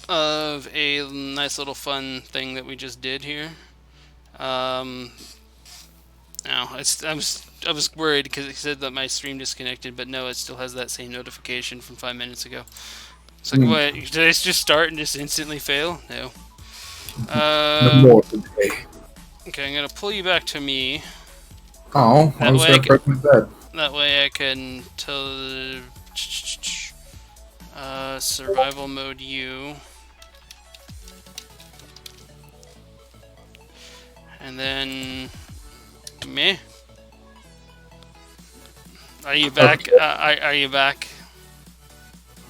of a nice little fun thing that we just did here. Um, Now, I was worried because it said that my stream disconnected, but no, it still has that same notification from 5 minutes ago. It's like, Mm, what? Did I just start and just instantly fail? No. no Uh, more today. okay, I'm gonna pull you back to me. Oh, I That was way I gonna can. break my bed. That way I can tell. Survival mode you, and then me. Are you back? Okay. Are you back?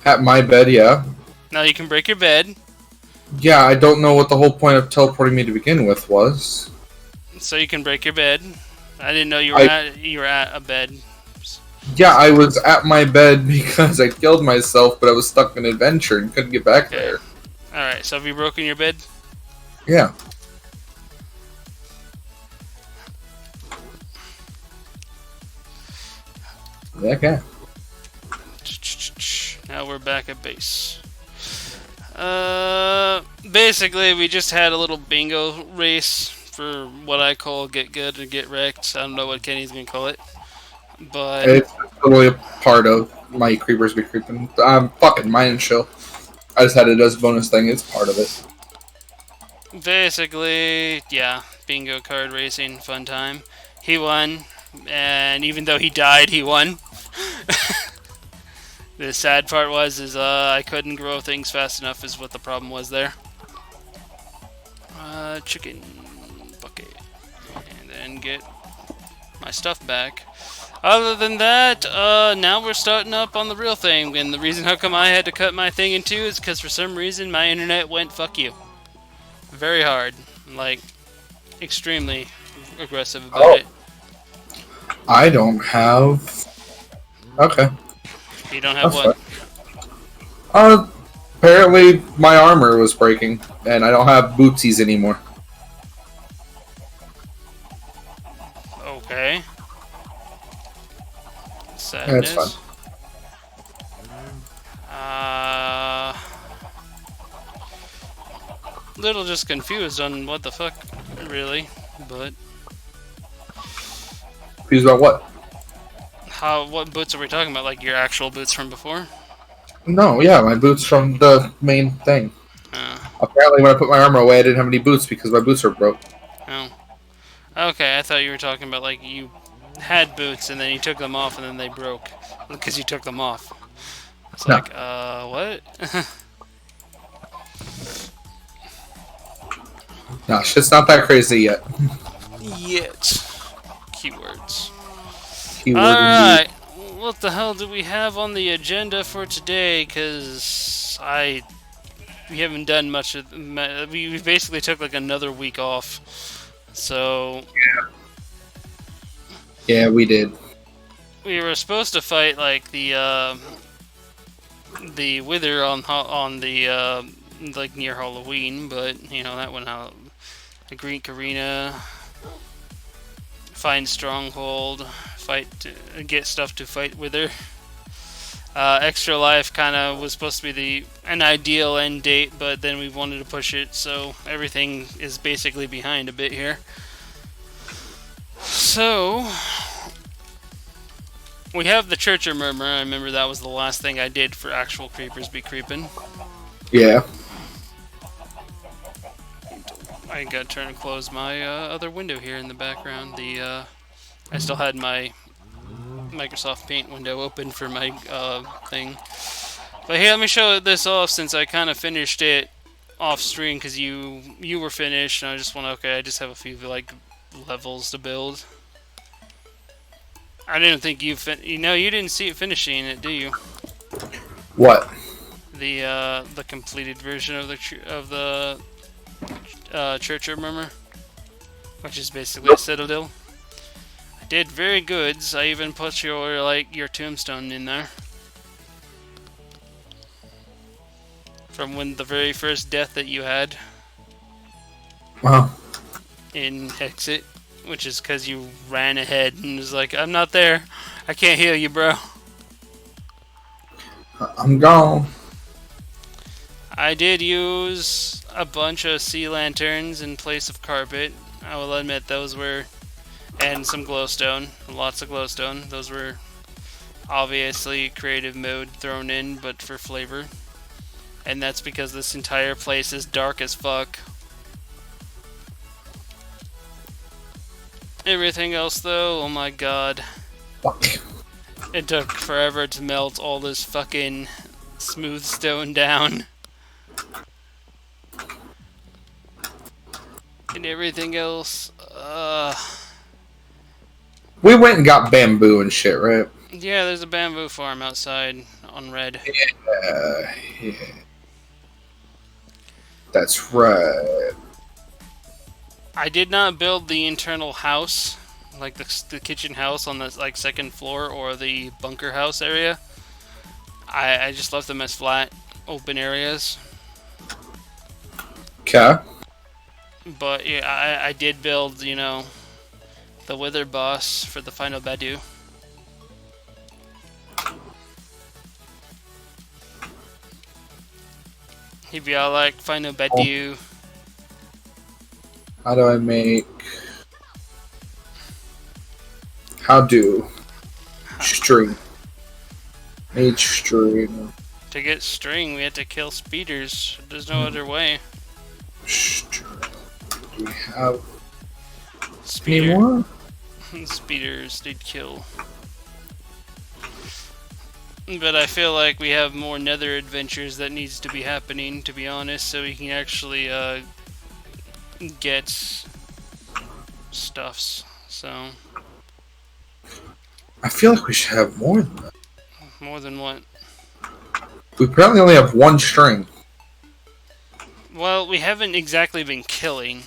At my bed, yeah. Now you can break your bed, Yeah, I don't know what the whole point of teleporting me to begin with was. so you can break your bed. I didn't know I you were at a bed. Yeah, I was at my bed because I killed myself, but I was stuck in adventure and couldn't get back Okay. there. All right. So have you broken your bed? Yeah. Okay. Now we're back at base. Basically, we just had a little bingo race for what I call get good or get wrecked. I don't know what Kenny's gonna call it, but It's totally a part of my creepers be creeping. I'm fucking mine and chill. I just had it as a bonus thing. It's part of it. basically, yeah, bingo card racing, fun time. He won, and even though he died, he won. The sad part is I couldn't grow things fast enough. Is what the problem was there. Chicken bucket, and then get my stuff back. Other than that, now we're starting up on the real thing. And the reason how come I had to cut my thing in two is because for some reason my internet went fuck you. Very hard. Like, extremely aggressive about Oh, it. I don't have. Okay, You don't have that's what? fine. Apparently my armor was breaking, and I don't have bootsies anymore. Okay. Yeah, it's fine. Sadness. Uh. Little just confused on what the fuck, really. But. Confused about what? What boots are we talking about? Like your actual boots from before? No, yeah, my boots from the main thing. Uh, Apparently, when I put my armor away, I didn't have any boots because my boots were broke. oh. Okay, I thought you were talking about like you had boots and then you took them off and then they broke because you took them off. It's No, like, what? no, shit's not that crazy yet. Yet. Keywords. Keyword indeed. Alright, what the hell do we have on the agenda for today? Because we haven't done much of. We basically took like another week off. So, Yeah, we did. we were supposed to fight like the Wither on the like near Halloween, but you know that went out. The Greek Arena, find Stronghold, fight get stuff to fight Wither. Extra Life kind of was supposed to be an ideal end date, but then we wanted to push it, so everything is basically behind a bit here. So we have the Church of Murmur. I remember that was the last thing I did for actual creepers be creeping. Yeah. I gotta turn and close my other window here in the background. I still had my Microsoft Paint window open for my thing. But here, let me show this off since I kind of finished it off stream because you were finished and I just want okay. I just have a few like levels to build. I didn't think you know you didn't see it finishing it, do you? What? The completed version of the Church of Murmur, which is basically a citadel. I did very good. I even put your tombstone in there from when the very first death that you had Well, in Exit, which is because you ran ahead and was like, "I'm not there. I can't heal you, bro." I'm gone. I did use a bunch of sea lanterns in place of carpet. I will admit those were, and some glowstone, lots of glowstone. Those were obviously creative mode thrown in, but for flavor. And that's because this entire place is dark as fuck. Everything else though, oh my god. Fuck. It took forever to melt all this fucking smooth stone down. And everything else, We went and got bamboo and shit, right? yeah, there's a bamboo farm outside on red. Yeah. That's right. I did not build the internal house, like the kitchen house on the like second floor or the bunker house area. I just left them as flat, open areas. Okay. But yeah, I did build, you know, the wither boss for the final Badu. He'd be all like, final Badu. How do I make... How do... String. Need string. To get string, we had to kill speeders. There's no other way. String. Do we have any Speeder. more? Speeders did kill. But I feel like we have more nether adventures that needs to be happening, to be honest, so we can actually get stuffs. So, I feel like we should have more than that. more than what? We apparently only have one string. Well, we haven't exactly been killing.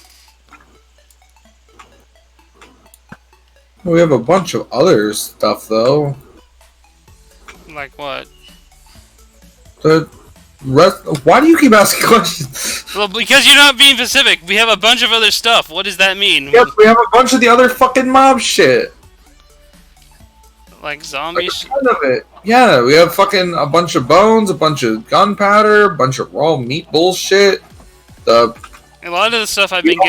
We have a bunch of other stuff, though. Like what? The rest... Why do you keep asking questions? Well, because you're not being specific. We have a bunch of other stuff. What does that mean? Yes, we have a bunch of the other fucking mob shit. Like Like zombies? a ton of it. Yeah, we have fucking a bunch of bones, a bunch of gunpowder, a bunch of raw meat bullshit. The A lot of the stuff I've been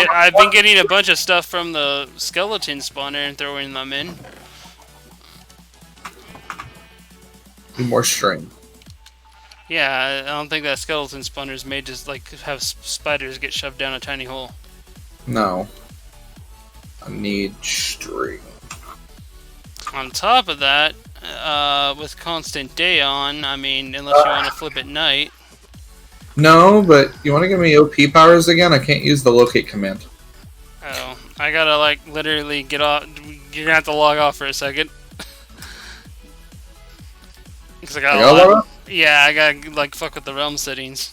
getting a bunch of stuff from the skeleton spawner and throwing them in. need more string. Yeah, I don't think that skeleton spawner is made to like have spiders get shoved down a tiny hole. No. I need string. On top of that, with constant day on, I mean, unless you want to flip at night. No, but you want to give me OP powers again? I can't use the locate command. Oh, I gotta like literally get off. You're gonna have to log off for a second. Cause I got I a gotta lot. log off? Yeah, I gotta like fuck with the realm settings.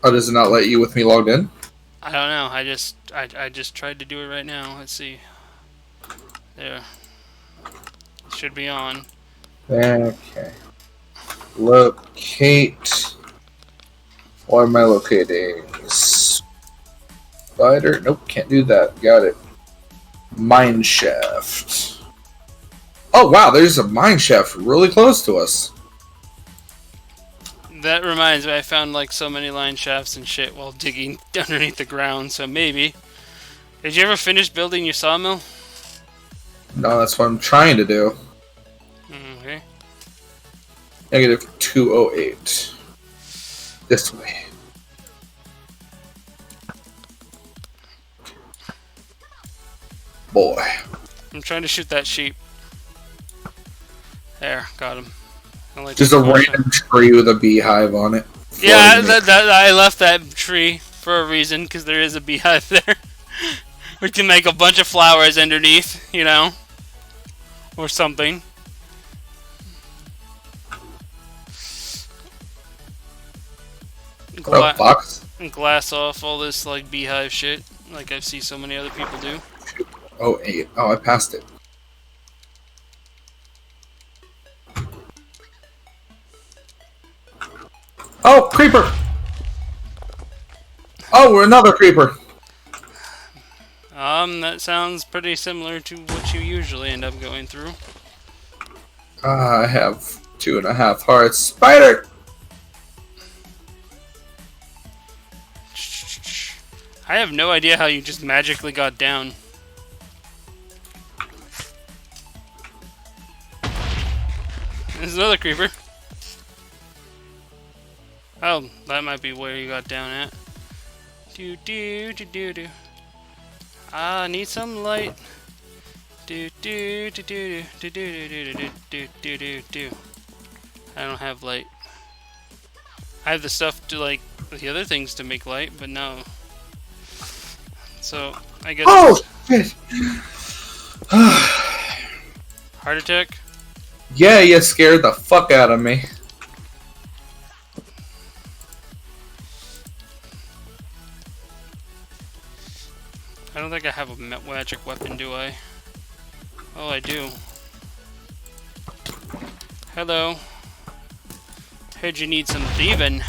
Oh, does it not let you with me logged in? I don't know. I just tried to do it right now. Let's see. There. Should be on. Okay. Locate. What am I locating? Spider? Nope, can't do that. Got it. Mine shaft. Oh wow, there's a mine shaft really close to us. That reminds me, I found like so many line shafts and shit while digging underneath the ground, so maybe. Did you ever finish building your sawmill? No, that's what I'm trying to do. Okay. Negative 208. This way. Boy. I'm trying to shoot that sheep. There, got him. I like Just this a motion. random tree with a beehive on it. Yeah, Floating I left that tree for a reason, because there is a beehive there. We can make a bunch of flowers underneath, you know? Or something. Oh, fox? Glass off all this, like, beehive shit, like I see so many other people do. Oh, 8. Oh, I passed it. Oh, creeper! Oh, we're another creeper. That sounds pretty similar to what you usually end up going through. I have 2.5 hearts. Spider! I have no idea how you just magically got down. There's another creeper. Oh, that might be where you got down at. Do do do do do. I need some light. Do do do do do do do do do do do do do. I don't have light. I have the stuff to like the other things to make light, but no. So I guess. Oh shit! Heart attack. Yeah, you scared the fuck out of me. I don't think I have a magic weapon, do I? Oh, I do. Hello. Heard you need some thieving.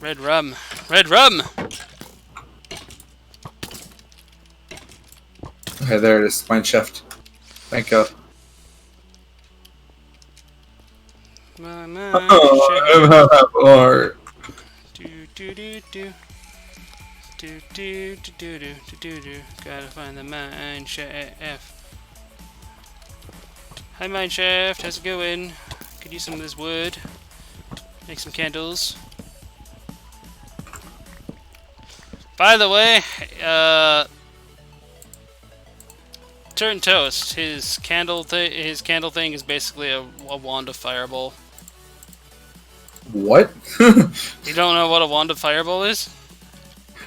Red rum. Red rum! Okay, there it is. Mine shaft. Thank God. My Or do do do do. Do do do do do do do. Gotta find the mine shaft. Hi mine shaft, how's it going? Could use some of this wood. Make some candles. By the way, Turn Toast, his candle thing is basically a wand of fireball. what? You don't know what a wand of fireball is?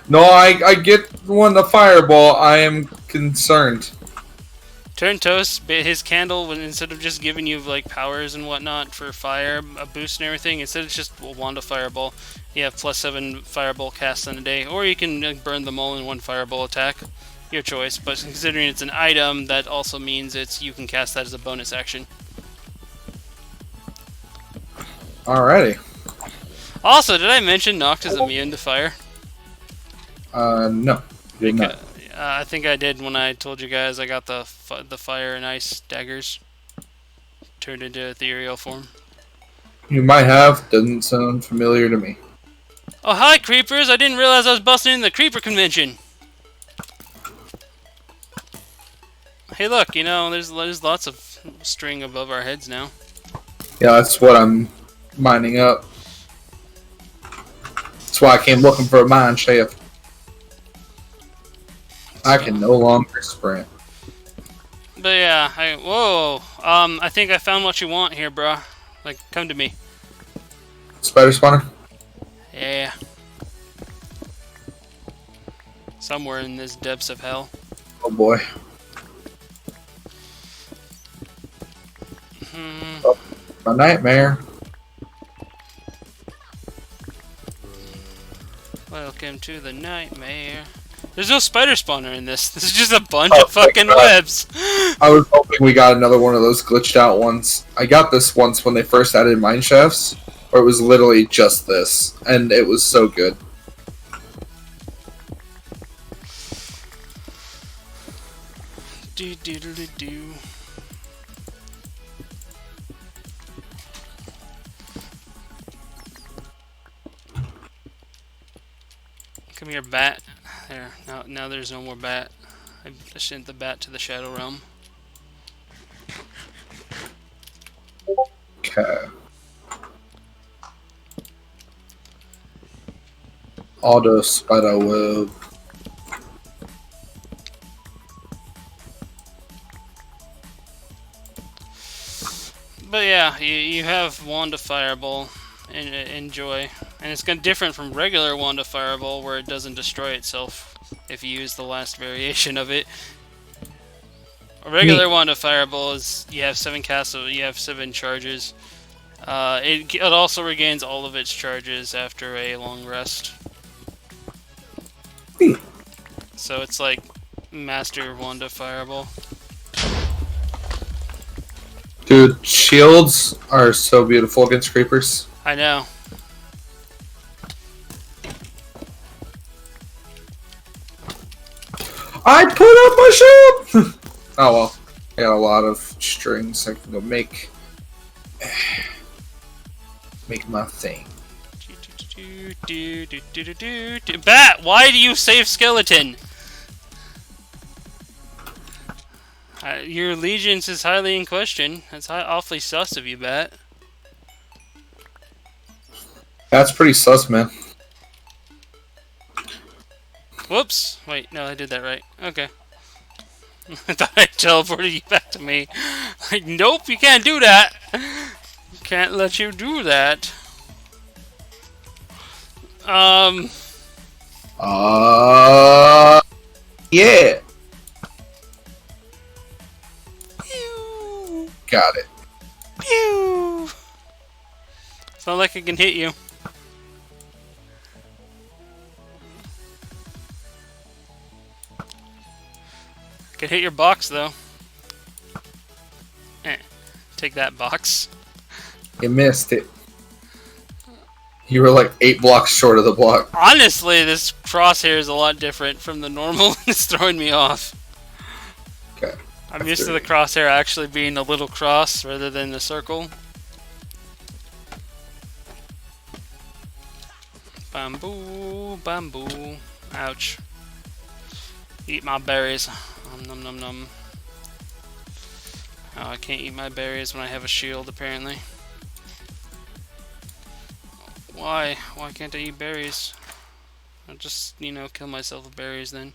No, I get one the fireball. I am concerned. Turn Toast, his candle, when instead of just giving you like powers and whatnot for fire, a boost and everything, instead it's just a wand of fireball. You have +7 fireball casts in a day, or you can burn them all in one fireball attack. Your choice, but considering it's an item, that also means you can cast that as a bonus action. Alrighty. Also, did I mention Noct is immune to fire? No. Did not. I think I did when I told you guys I got the fire and ice daggers turned into ethereal form. You might have. Doesn't sound familiar to me. Oh, hi, creepers! I didn't realize I was busting in the creeper convention. Hey, look, you know, there's lots of string above our heads now. Yeah, that's what I'm mining up. That's why I came looking for a mine shaft. I can no longer sprint. But yeah, whoa, I think I found what you want here, bro. Like, come to me. Spider spawner? Yeah. Somewhere in this depths of hell. Oh boy. Oh, my nightmare. Welcome to the nightmare. There's no spider spawner in this. This is just a bunch of fucking webs. I was hoping we got another one of those glitched out ones. I got this once when they first added mine shafts, where it was literally just this, and it was so good. Do do do do do. Come here, bat. There. Now there's no more bat. I sent the bat to the Shadow Realm. Okay. Auto spider web. But yeah, you have Wand of Fireball. Enjoy. And it's different from regular Wand of Fireball, where it doesn't destroy itself if you use the last variation of it. A regular Wand of Fireball is you have 7 casts, so you have 7 charges. It also regains all of its charges after a long rest. So it's like Master Wand of Fireball. Dude, shields are so beautiful against creepers. I know. I put up my shield! Oh well. I got a lot of strings. I can go make my thing. Bat, why do you save skeleton? Your allegiance is highly in question. That's awfully sus of you, Bat. That's pretty sus, man. Whoops. Wait, no, I did that right. Okay. I thought I teleported you back to me. Like, nope, you can't do that. Can't let you do that. Uh, yeah. Pew, Got it. pew. It's not like I can hit you. I can hit your box, though. Take that box. You missed it. You were like 8 blocks short of the block. Honestly, this crosshair is a lot different from the normal. It's throwing me off. Okay. I'm used to the crosshair actually being a little cross rather than the circle. Bamboo, bamboo. Ouch. Eat my berries. Nom nom nom. Oh, I can't eat my berries when I have a shield, apparently. Why? Why can't I eat berries? I'll just, kill myself with berries then.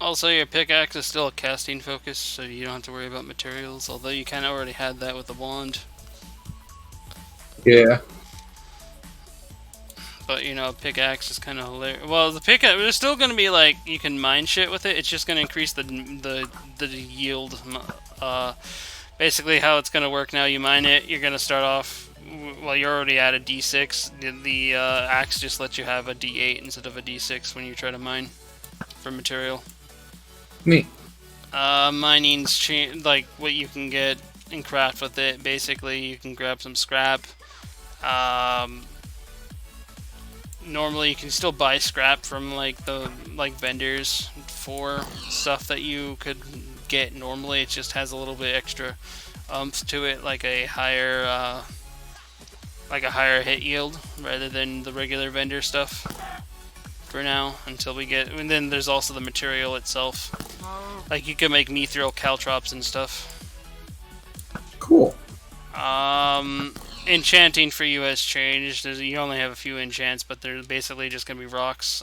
Also, your pickaxe is still a casting focus, so you don't have to worry about materials, although you kind of already had that with the wand. Yeah. But, pickaxe is kind of hilarious. Well, the pickaxe, there's still going to be, like, you can mine shit with it. It's just going to increase the yield. Basically, how it's going to work now, you mine it, you're going to start off, well, you're already at a D6. The axe just lets you have a D8 instead of a D6 when you try to mine for material. Neat. Mining's like what you can get and craft with it. Basically, you can grab some scrap. Normally, you can still buy scrap from like vendors for stuff that you could get normally. It just has a little bit extra oomph to it, like a higher hit yield rather than the regular vendor stuff. For now, until we get, and then there's also the material itself. Like you can make mithril caltrops and stuff. Cool. Enchanting for you has changed. You only have a few enchants, but they're basically just gonna be rocks.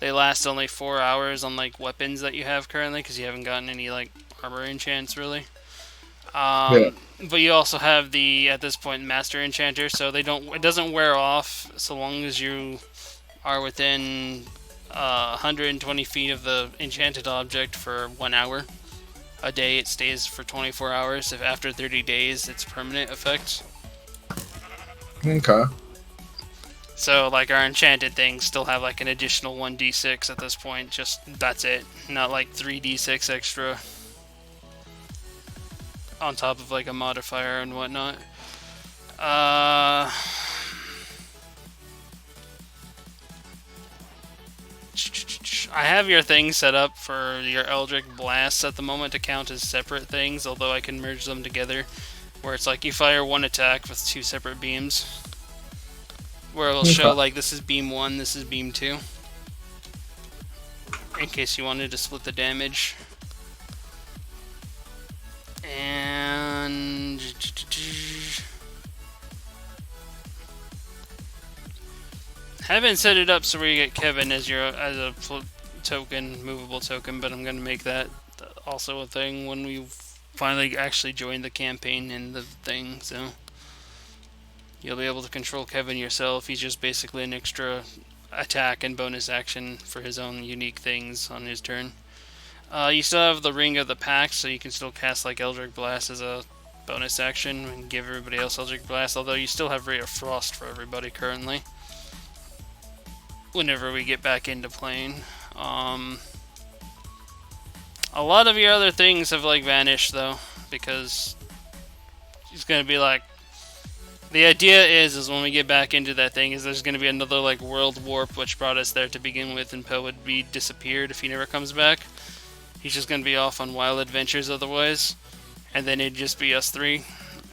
They last only 4 hours on like weapons that you have currently, because you haven't gotten any like armor enchants really. Yeah. But you also have the at this point master enchanter, so it doesn't wear off so long as you are within 120 feet of the enchanted object for 1 hour. A day it stays for 24 hours. If after 30 days it's permanent effect. Okay. So like our enchanted things still have like an additional 1d6 at this point. Just that's it. Not like 3d6 extra on top of like a modifier and whatnot. I have your thing set up for your Eldritch Blasts at the moment to count as separate things, although I can merge them together, where it's like you fire one attack with 2 separate beams, where it'll show like this is beam 1, this is beam 2, in case you wanted to split the damage. And haven't set it up so where you get Kevin as a token, movable token, but I'm gonna make that also a thing when we finally actually join the campaign and the thing. So you'll be able to control Kevin yourself. He's just basically an extra attack and bonus action for his own unique things on his turn. You still have the Ring of the Pack, so you can still cast like Eldritch Blast as a bonus action and give everybody else Eldritch Blast, although you still have Ray of Frost for everybody currently. Whenever we get back into playing. A lot of your other things have like vanished though, because it's gonna be like The idea is when we get back into that thing, is there's going to be another like world warp, which brought us there to begin with, and Poe would be disappeared if he never comes back. He's just going to be off on wild adventures otherwise, and then it'd just be us three,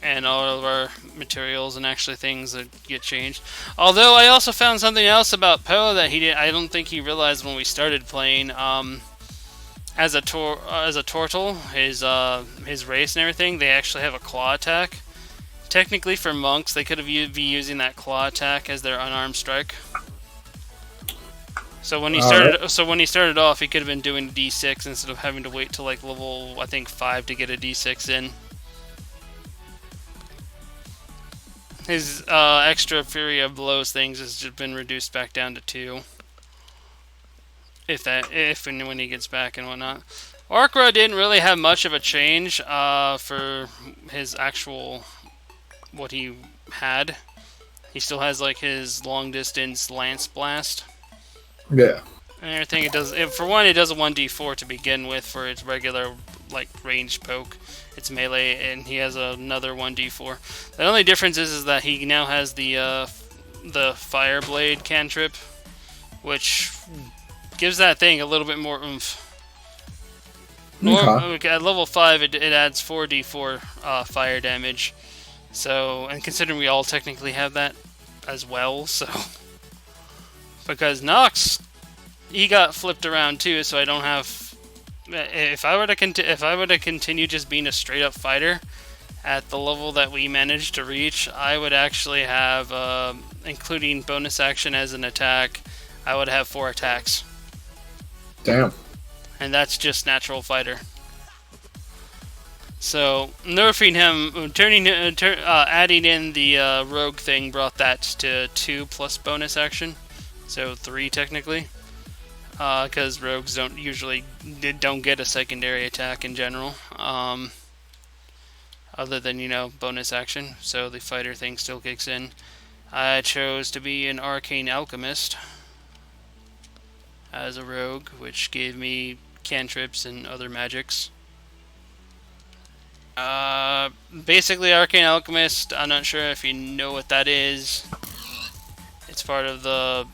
and all of our materials and actually things that get changed. Although I also found something else about Poe that he did. I don't think he realized when we started playing. As a turtle, his race and everything, they actually have a claw attack. Technically, for monks, they could have be using that claw attack as their unarmed strike. So when he started off, he could have been doing a D6 instead of having to wait till like level, I think, 5 to get a D6 in. His extra fury of blows things has just been reduced back down to 2. If and when he gets back and whatnot. Orkra didn't really have much of a change for his actual what he had. He still has like his long distance lance blast. Yeah. And everything it does. For one, it does a 1d4 to begin with for its regular like ranged poke. It's melee, and he has another 1d4. The only difference is that he now has the fire blade cantrip, which gives that thing a little bit more oomph. Okay. At level 5, it adds 4d4 fire damage. So, and considering we all technically have that as well, so because Nox, he got flipped around too, so I don't have. If I were to continue just being a straight up fighter at the level that we managed to reach, I would actually have, including bonus action as an attack, I would have 4 attacks. Damn. And that's just natural fighter. So nerfing him, adding in the rogue thing brought that to 2 plus bonus action, so 3 technically. Because rogues don't get a secondary attack in general, other than bonus action. So the fighter thing still kicks in. I chose to be an arcane alchemist as a rogue, which gave me cantrips and other magics. Basically, Arcane Alchemist, I'm not sure if you know what that is. It's part of the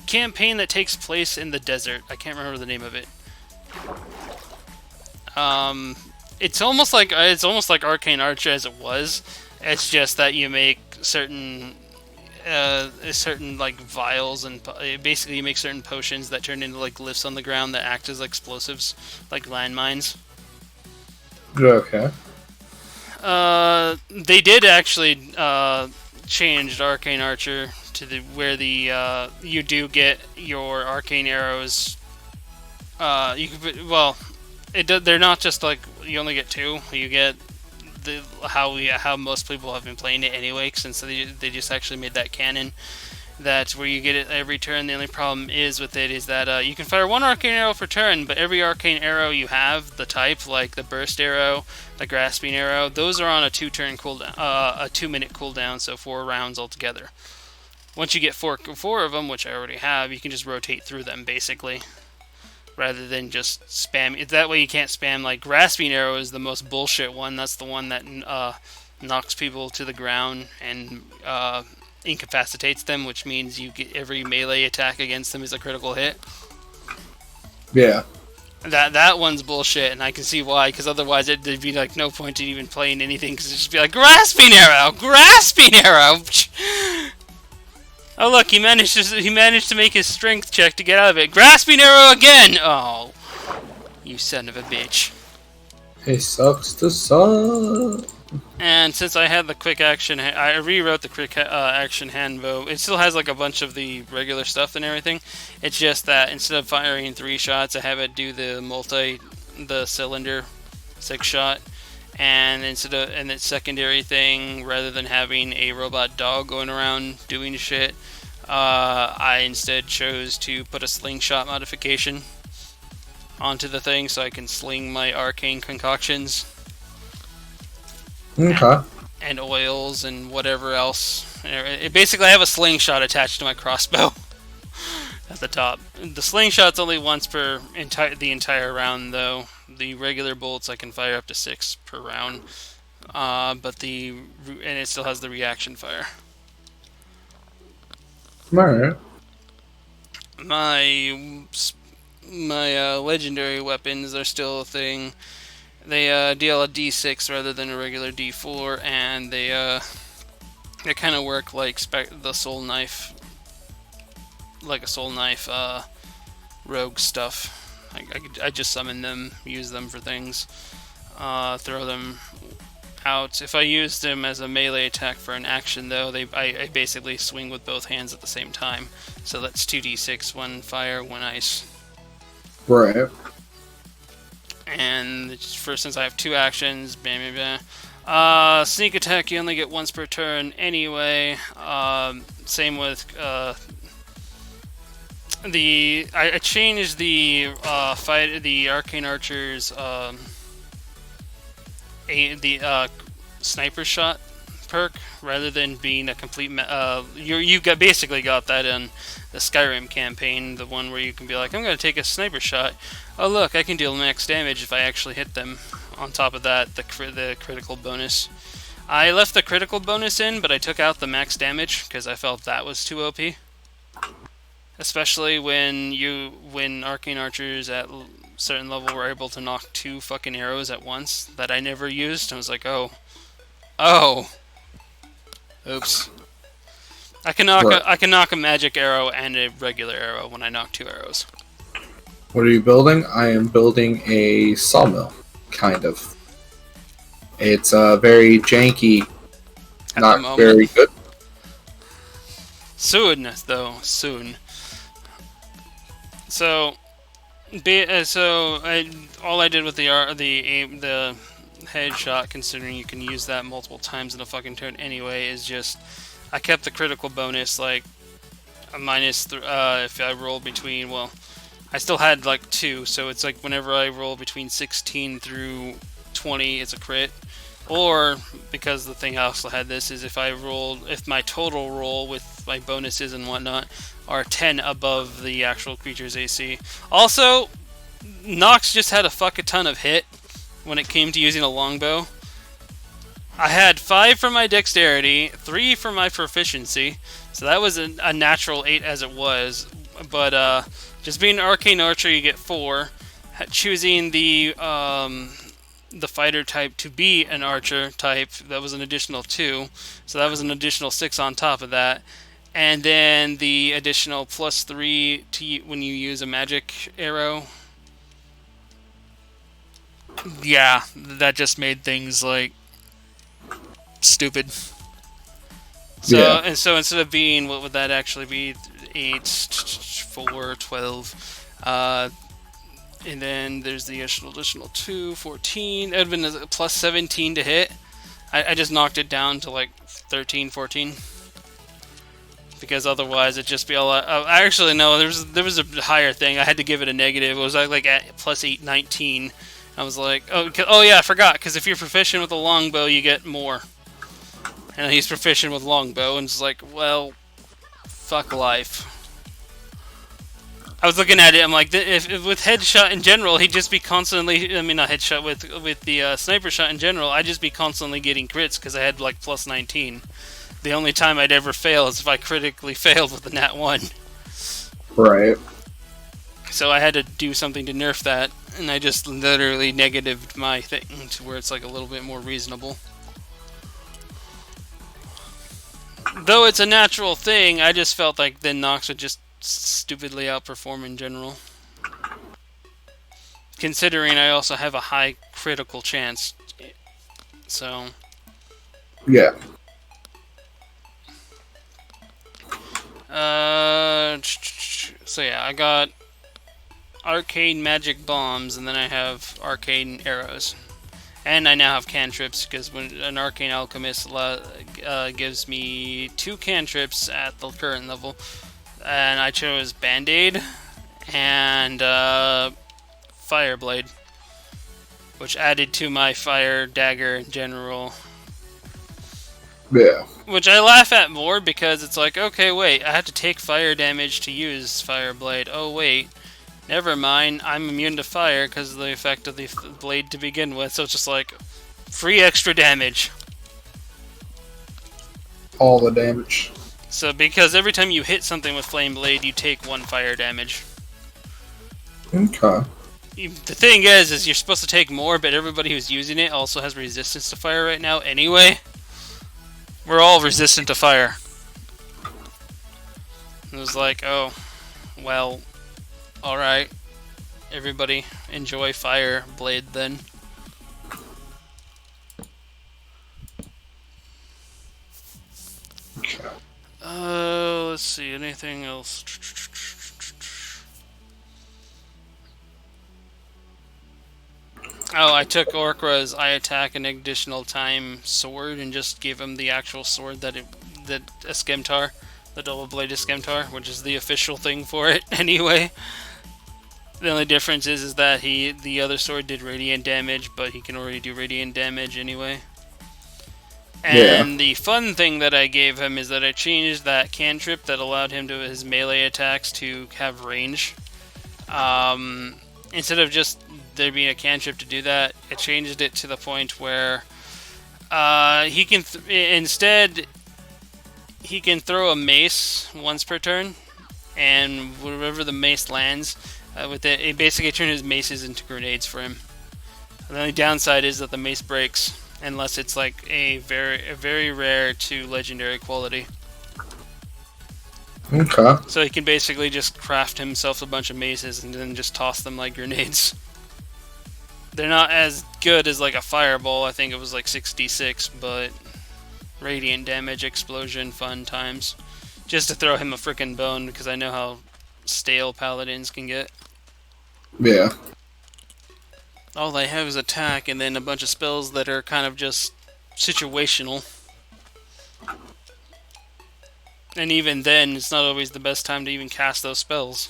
campaign that takes place in the desert. I can't remember the name of it. It's almost like Arcane Archer as it was. It's just that you make certain like vials, and basically you make certain potions that turn into like glyphs on the ground that act as explosives, like landmines. Okay. They did actually change Arcane Archer to where you do get your arcane arrows. They're not just like you only get 2. You get how most people have been playing it anyway, since they just actually made that canon. That's where you get it every turn. The only problem is with it is that you can fire 1 arcane arrow per turn, but every arcane arrow you have, the type, like the burst arrow, the grasping arrow, those are on a 2-turn cooldown, a 2-minute cooldown, so 4 rounds altogether. Once you get 4 of them, which I already have, you can just rotate through them basically, rather than just spam. That way you can't spam. Like grasping arrow is the most bullshit one. That's the one that knocks people to the ground and incapacitates them, which means you get every melee attack against them is a critical hit. Yeah. That one's bullshit, and I can see why. Because otherwise, there'd be like no point in even playing anything. Because it'd just be like grasping arrow, grasping arrow. Oh look, he managed to make his strength check to get out of it. Grasping arrow again. Oh, you son of a bitch. It sucks to suck. And since I had the quick action, I rewrote the quick action handbow. It still has like a bunch of the regular stuff and everything. It's just that instead of firing 3 shots, I have it do the cylinder 6 shot. And its secondary thing, rather than having a robot dog going around doing shit, I instead chose to put a slingshot modification onto the thing, so I can sling my arcane concoctions. Okay. And oils and whatever else. Basically, I have a slingshot attached to my crossbow at the top. The slingshot's only once per the entire round, though. The regular bullets I can fire up to 6 per round. and it still has the reaction fire. Alright. My legendary weapons are still a thing. They deal a D6 rather than a regular D4, and they kind of work like the soul knife, like a soul knife rogue stuff. I just summon them, use them for things, throw them out. If I use them as a melee attack for an action, though, I basically swing with both hands at the same time. So that's 2d6, one fire, one ice. Right. And since I have two actions, bam, bam, bam. Sneak attack you only get once per turn anyway. Same with I changed the the arcane archers the sniper shot perk rather than being a complete. Basically got that in the Skyrim campaign, the one where you can be like, I'm going to take a sniper shot. Oh look, I can deal max damage if I actually hit them. On top of that, the critical bonus. I left the critical bonus in, but I took out the max damage because I felt that was too OP. Especially when arcane archers at certain level were able to knock two fucking arrows at once that I never used. I was like, oh, oops. Right. I can knock a magic arrow and a regular arrow when I knock two arrows. What are you building? I am building a sawmill, kind of. It's very janky, At the not moment, very good. soon though, soon. So, all I did with the headshot, considering you can use that multiple times in a fucking turn anyway, is just I kept the critical bonus like a if I roll between. Well, I still had like two, so it's like whenever I roll between 16 through 20, it's a crit. Or because the thing I also had this is if my total roll with my bonuses and whatnot are 10 above the actual creature's AC. Also, Nox just had a fuck a ton of hit when it came to using a longbow. I had 5 for my dexterity, 3 for my proficiency, so that was a natural 8 as it was. But just being an arcane archer, you get 4. Choosing the fighter type to be an archer type, that was an additional 2, so that was an additional 6 on top of that. And then the additional plus 3 when you use a magic arrow. Yeah, that just made things like stupid. Yeah. So instead of being, what would that actually be? 8, 4, 12. And then there's the additional 2, 14. That would have been a plus 17 to hit. I just knocked it down to like 13, 14. Because otherwise it'd just be all. I actually no. There was a higher thing. I had to give it a negative. It was like at plus 8, 19. I was like, oh yeah, I forgot. Because if you're proficient with a longbow, you get more. And he's proficient with longbow, and it's like, well, fuck life. I was looking at it. I'm like, if with headshot in general, he'd just be constantly. I mean, not headshot with the sniper shot in general. I'd just be constantly getting crits because I had like plus 19. The only time I'd ever fail is if I critically failed with the nat 1. Right. So I had to do something to nerf that, and I just literally negatived my thing to where it's like a little bit more reasonable. Though it's a natural thing, I just felt like then Nox would just stupidly outperform in general. Considering I also have a high critical chance. So. Yeah. So yeah, I got arcane magic bombs, and then I have arcane arrows. And I now have cantrips, because when an arcane alchemist gives me 2 cantrips at the current level. And I chose Band-Aid and Fireblade, which added to my fire dagger in general. Yeah. Which I laugh at more because it's like, okay, wait, I have to take fire damage to use Fireblade. Oh, wait. Never mind, I'm immune to fire because of the effect of the blade to begin with. So it's just like, Free extra damage. All the damage. So because every time you hit something with Flame Blade, you take 1 fire damage. Okay. The thing is you're supposed to take more, but everybody who's using it also has resistance to fire right now anyway. We're all resistant to fire. It was like, oh, well, alright. Everybody enjoy Fire Blade then. Okay. Let's see, anything else? Oh, I took Orkra's I attack an additional time sword and just gave him the actual sword that a Skemtar, the double-bladed Skemtar, which is the official thing for it anyway. The only difference is that the other sword did radiant damage, but he can already do radiant damage anyway. And the fun thing that I gave him is that I changed that cantrip that allowed him to his melee attacks to have range. Instead of just there being a cantrip to do that, I changed it to the point where he can instead he can throw a mace once per turn, and wherever the mace lands, with it basically turns his maces into grenades for him. The only downside is that the mace breaks unless it's like a very rare to legendary quality. Okay. So he can basically just craft himself a bunch of maces and then just toss them like grenades. They're not as good as like a fireball. I think it was like 66, but radiant damage, explosion, fun times. Just to throw him a frickin' bone because I know how stale paladins can get. Yeah. All they have is attack and then a bunch of spells that are kind of just situational. And even then, it's not always the best time to even cast those spells.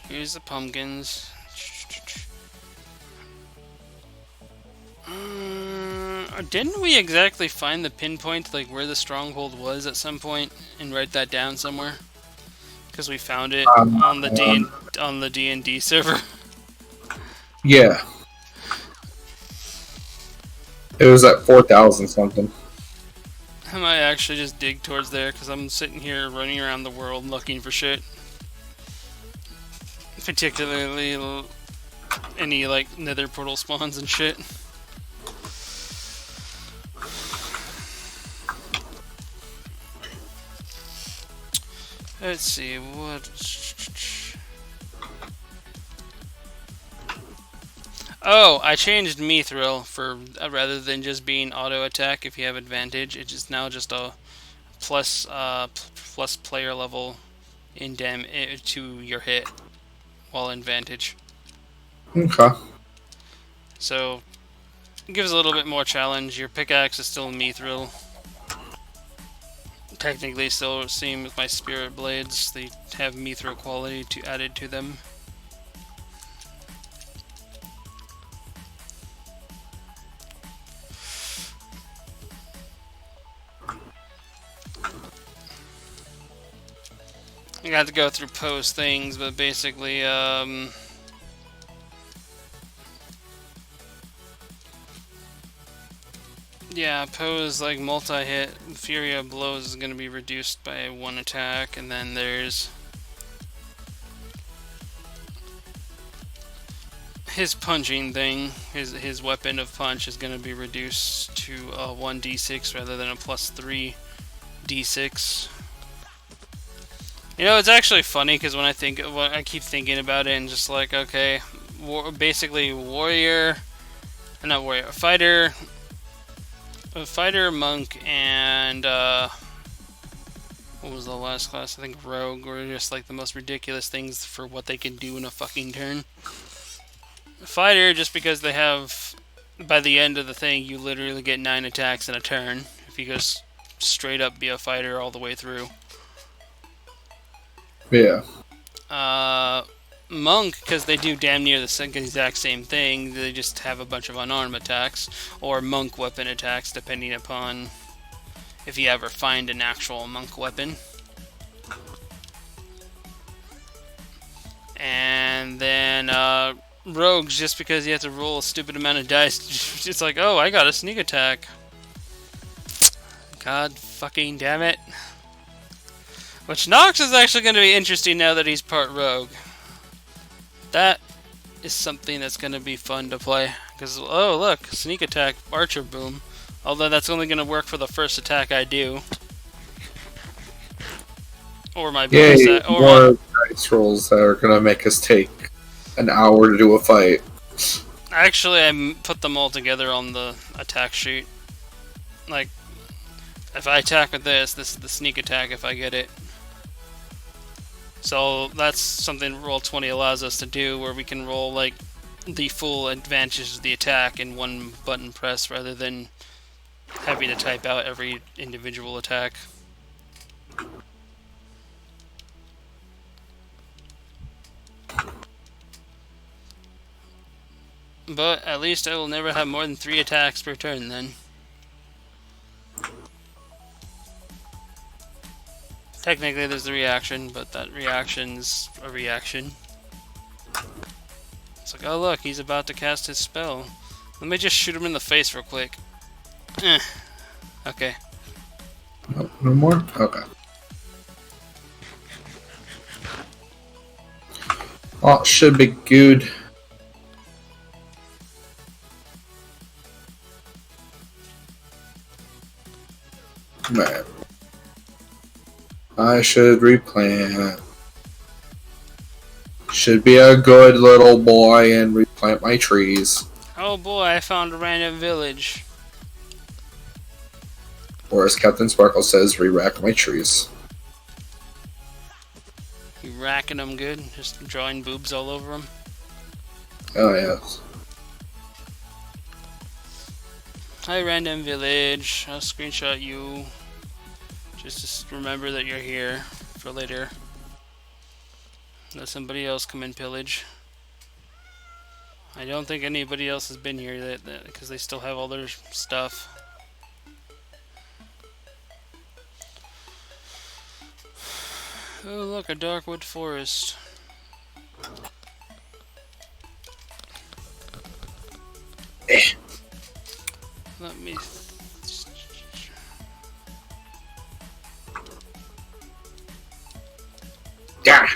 Here's the pumpkins. Didn't we exactly find the pinpoint, like where the stronghold was at some point, and write that down somewhere? Because we found it on the D&D server. Yeah. It was at 4,000 something. I might actually just dig towards there, because I'm sitting here running around the world looking for shit. Particularly any like nether portal spawns and shit. Let's see, what... Oh, I changed Mithril for rather than just being auto attack if you have advantage. It's just now just a plus player level in to your hit while in advantage. Okay. So it gives a little bit more challenge. Your pickaxe is still Mithril. Technically still same with my spirit blades. They have Mithril quality added to them. I got to go through Poe's things, but basically, yeah, Poe's like multi-hit. Fury of Blows is going to be reduced by 1 attack, and then there's his punching thing. His weapon of punch is going to be reduced to a 1d6 rather than a plus 3d6. You know, it's actually funny because when I keep thinking about it and just like, okay, basically warrior, not warrior, fighter, monk, and what was the last class? I think rogue were just like the most ridiculous things for what they can do in a fucking turn. Fighter, just because they have, by the end of the thing, you literally get 9 attacks in a turn if you just straight up be a fighter all the way through. Yeah. Monk, because they do damn near the exact same thing. They just have a bunch of unarmed attacks or monk weapon attacks, depending upon if you ever find an actual monk weapon. And then rogues, just because you have to roll a stupid amount of dice, it's like, oh, I got a sneak attack. God fucking damn it. Which Nox is actually going to be interesting now that he's part rogue. That is something that's going to be fun to play. Because, oh look, sneak attack, archer boom. Although that's only going to work for the first attack I do. Or my bonus Yay, or more dice rolls that are gonna make us take an hour to do a fight. actually, I put them all together on the attack sheet. Like, if I attack with this is the sneak attack if I get it. So that's something Roll20 allows us to do, where we can roll like the full advantages of the attack in one button press rather than having to type out every individual attack. But at least I will never have more than 3 attacks per turn then. Technically there's the reaction, but that reaction's a reaction. It's like, oh look, he's about to cast his spell. Let me just shoot him in the face real quick. Okay. Oh, no more? Okay. Oh, should be good. Man. I should replant. Should be a good little boy and replant my trees. Oh boy, I found a random village. Or as Captain Sparkle says, re-rack my trees. You racking them good? Just drawing boobs all over them? Oh, yes. Hi, random village. I'll screenshot you. Just to remember that you're here for later. Let somebody else come and pillage. I don't think anybody else has been here because they still have all their stuff. Oh look, a darkwood forest. Let me... Yeah.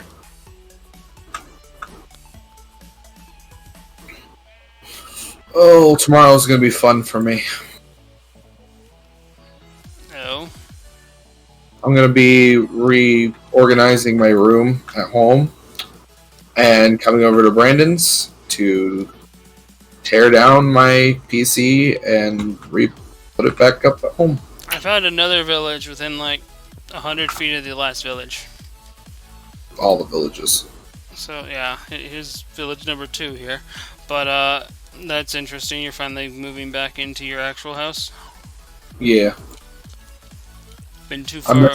Oh, tomorrow's gonna be fun for me. Oh. I'm gonna be reorganizing my room at home and coming over to Brandon's to tear down my PC and put it back up at home. I found another village within like 100 feet of the last village. All the villages. So yeah, here's village number 2 here. But that's interesting. You're finally moving back into your actual house. Yeah. Been too far.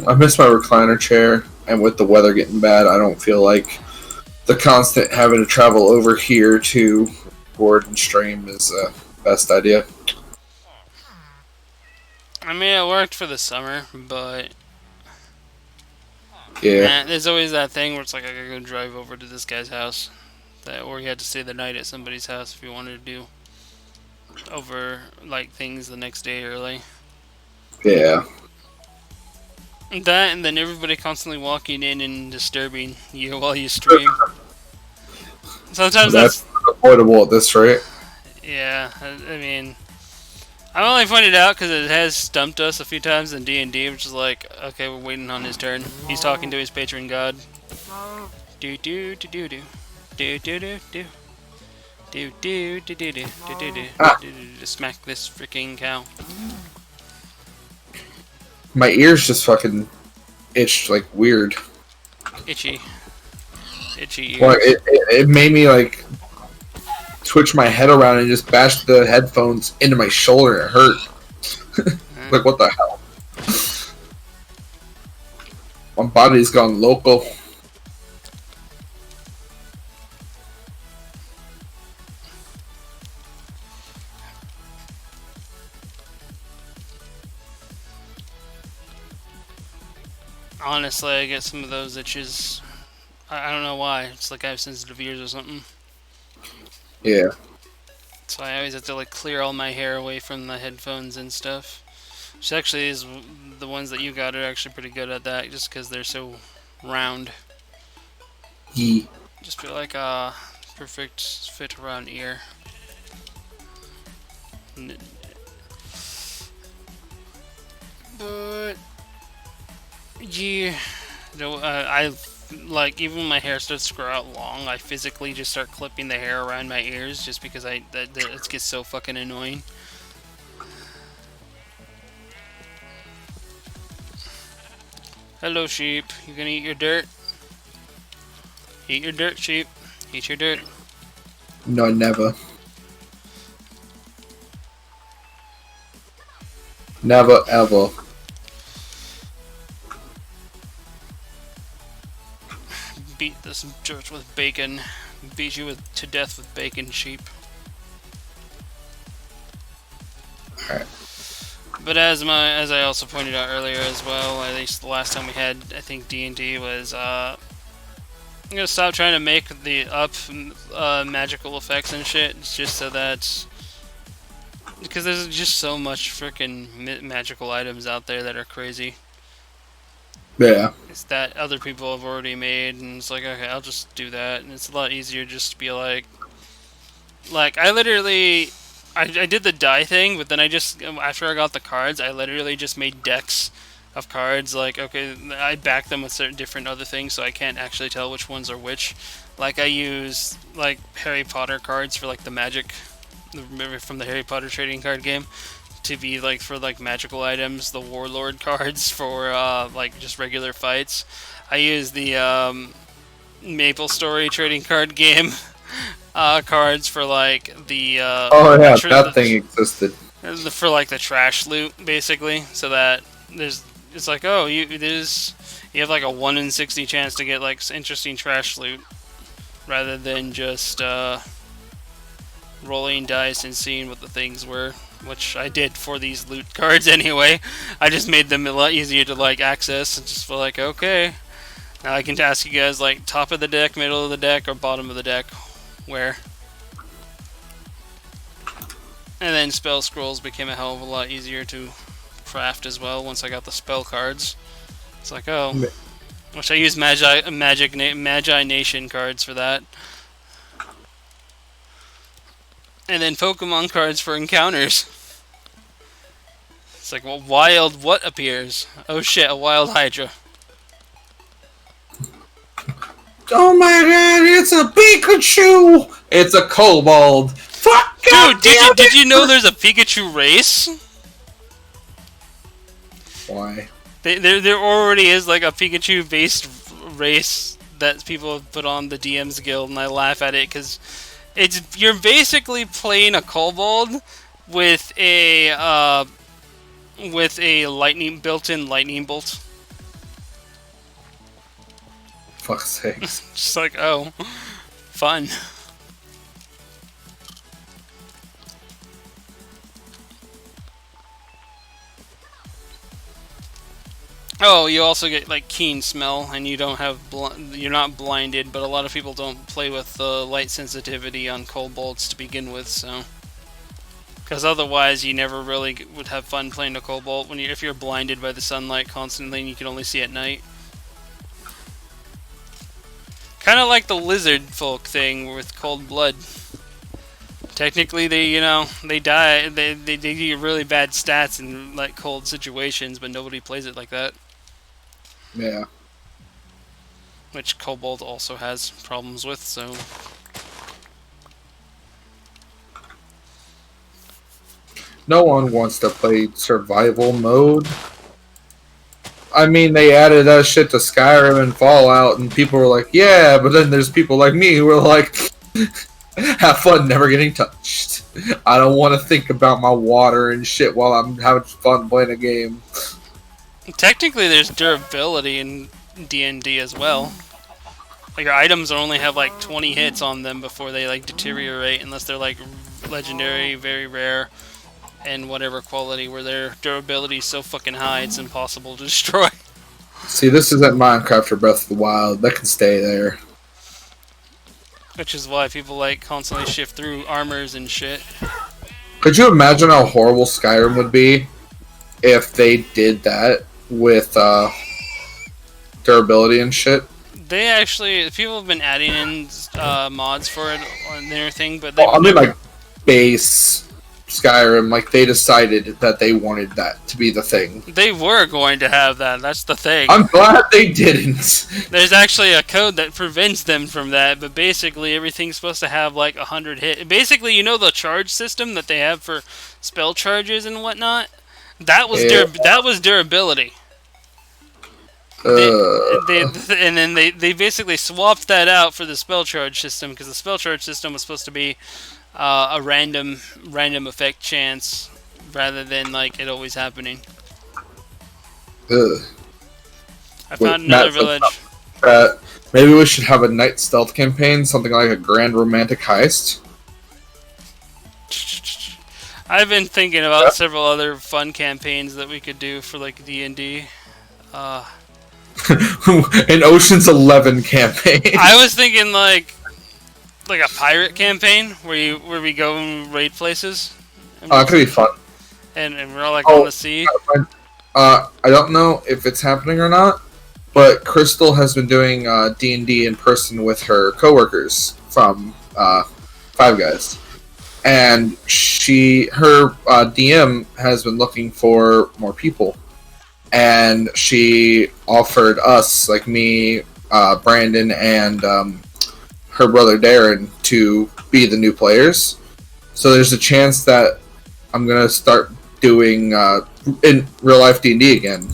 I miss my recliner chair, and with the weather getting bad, I don't feel like the constant having to travel over here to record and stream is the best idea. I mean, it worked for the summer, but Yeah. there's always that thing where it's like I gotta go drive over to this guy's house, or you had to stay the night at somebody's house if you wanted to do over like things the next day early. Yeah. That, and then everybody constantly walking in and disturbing you while you stream. Sometimes That's avoidable at this rate. yeah. I mean, I only pointed out because it has stumped us a few times in D&D, which is like, okay, we're waiting on his turn. He's talking to his patron god. Do do do do do do do do do do do do do do do do do smack this freaking cow. My ears just fucking itched like weird. Itchy ears. Well, it made me like twitch my head around and just bash the headphones into my shoulder. It hurt. Like, what the hell? My body's gone local. Honestly, I get some of those itches. I don't know why. It's like I have sensitive ears or something. Yeah. So I always have to like clear all my hair away from the headphones and stuff. Which actually is the ones that you got are actually pretty good at that, just because they're so round. Ye. Just feel like a perfect fit around ear. But yeah, no, I like even when my hair starts to grow out long, I physically just start clipping the hair around my ears just because that it gets so fucking annoying. Hello, sheep. You gonna eat your dirt? Eat your dirt, sheep. Eat your dirt. No, never. Never ever. Beat this church with bacon. Beat you to death with bacon, sheep. Alright. But as I also pointed out earlier as well, at least the last time we had I think D&D was I'm gonna stop trying to make the up magical effects and shit just so that because there's just so much freaking magical items out there that are crazy. Yeah. It's that other people have already made, and it's like okay, I'll just do that, and it's a lot easier just to be like I literally I did the die thing, but then I just after I got the cards, I literally just made decks of cards. Like okay, I back them with certain different other things, so I can't actually tell which ones are which. Like I use like Harry Potter cards for like the magic, remember from the Harry Potter trading card game, to be like for like magical items. The Warlord cards for like just regular fights. I use the Maple Story trading card game cards for like Oh yeah, that thing existed. for like the trash loot basically, so that there's it's like oh you have like a 1 in 60 chance to get like interesting trash loot rather than just rolling dice and seeing what the things were, which I did for these loot cards anyway. I just made them a lot easier to like access and just feel like okay, now I can ask you guys like top of the deck, middle of the deck, or bottom of the deck where. And then spell scrolls became a hell of a lot easier to craft as well once I got the spell cards. It's like, oh, which I use Magi Nation cards for that. And then Pokemon cards for encounters. It's like, well, wild what appears? Oh shit, a wild Hydra. Oh my god, it's a Pikachu! It's a kobold! Fuck! Dude, did you know there's a Pikachu race? Why? There already is like a Pikachu based race that people have put on the DM's Guild, and I laugh at it because you're basically playing a kobold with a lightning built-in lightning bolt. Fuck's sakes. Just like oh, fun. Oh, you also get like keen smell, and you don't have you're not blinded. But a lot of people don't play with the light sensitivity on kobolds to begin with, so because otherwise you never really would have fun playing a kobold when if you're blinded by the sunlight constantly and you can only see at night. Kind of like the lizard folk thing with cold blood. Technically, they die. They get really bad stats in like cold situations, but nobody plays it like that. Yeah. Which Kobold also has problems with, so. No one wants to play survival mode. I mean, they added that shit to Skyrim and Fallout, and people were like, yeah, but then there's people like me who are like, have fun never getting touched. I don't want to think about my water and shit while I'm having fun playing a game. Technically, there's durability in D&D as well. Like, your items only have like 20 hits on them before they like deteriorate, unless they're like legendary, very rare, and whatever quality, where their durability is so fucking high it's impossible to destroy. See, this isn't Minecraft or Breath of the Wild. That can stay there. Which is why people like constantly shift through armors and shit. Could you imagine how horrible Skyrim would be if they did that with durability and shit? They actually, people have been adding in mods for it and everything, but they've Well, I mean, never. like, base Skyrim, like, they decided that they wanted that to be the thing. They were going to have that. That's the thing. I'm glad they didn't. There's actually a code that prevents them from that, but basically everything's supposed to have like 100 hit. Basically, you know the charge system that they have for spell charges and whatnot. That was Yeah. that was durability. They, they and then they basically swapped that out for the spell charge system because the spell charge system was supposed to be a random effect chance rather than like it always happening. Ugh. I Wait, found another Matt said village. maybe we should have a night stealth campaign, something like a grand romantic heist. I've been thinking about several other fun campaigns that we could do for like D&D. An Ocean's 11 campaign. I was thinking like a pirate campaign where we go and raid places and, Oh, that could be fun. and we're all like on the sea. I don't know if it's happening or not, but Crystal has been doing D&D in person with her coworkers from Five Guys, and her DM has been looking for more people, and she offered us, like me, Brandon, and her brother Darren, to be the new players. So there's a chance that I'm gonna start doing in real life D&D again,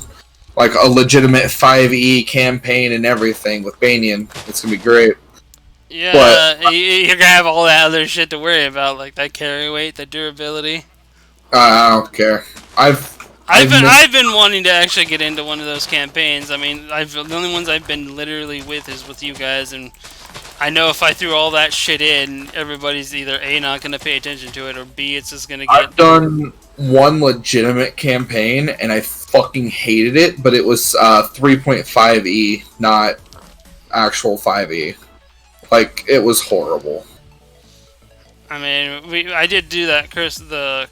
like a legitimate 5e campaign and everything with Banian. It's gonna be great. Yeah, But you're gonna have all that other shit to worry about, like that carry weight, the durability. I don't care. I've been wanting to actually get into one of those campaigns. I mean, the only ones I've been literally with is with you guys, and I know if I threw all that shit in, everybody's either A, not gonna pay attention to it, or B, it's just gonna get. I've done one legitimate campaign and I fucking hated it, but it was 3.5e, not actual 5e. Like, it was horrible. I mean, I did do that Curse of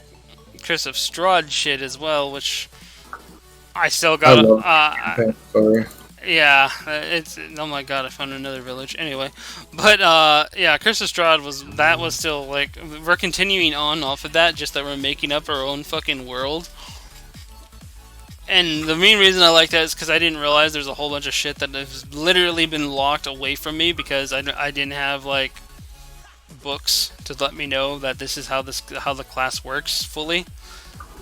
Strahd shit as well, which I still I got. love okay, sorry. Yeah, it's oh my god, I found another village. Anyway, but yeah, Curse of Strahd was still like we're continuing on off of that, just that we're making up our own fucking world. And the main reason I like that is because I didn't realize there's a whole bunch of shit that has literally been locked away from me because I didn't have like books to let me know that this is how the class works fully.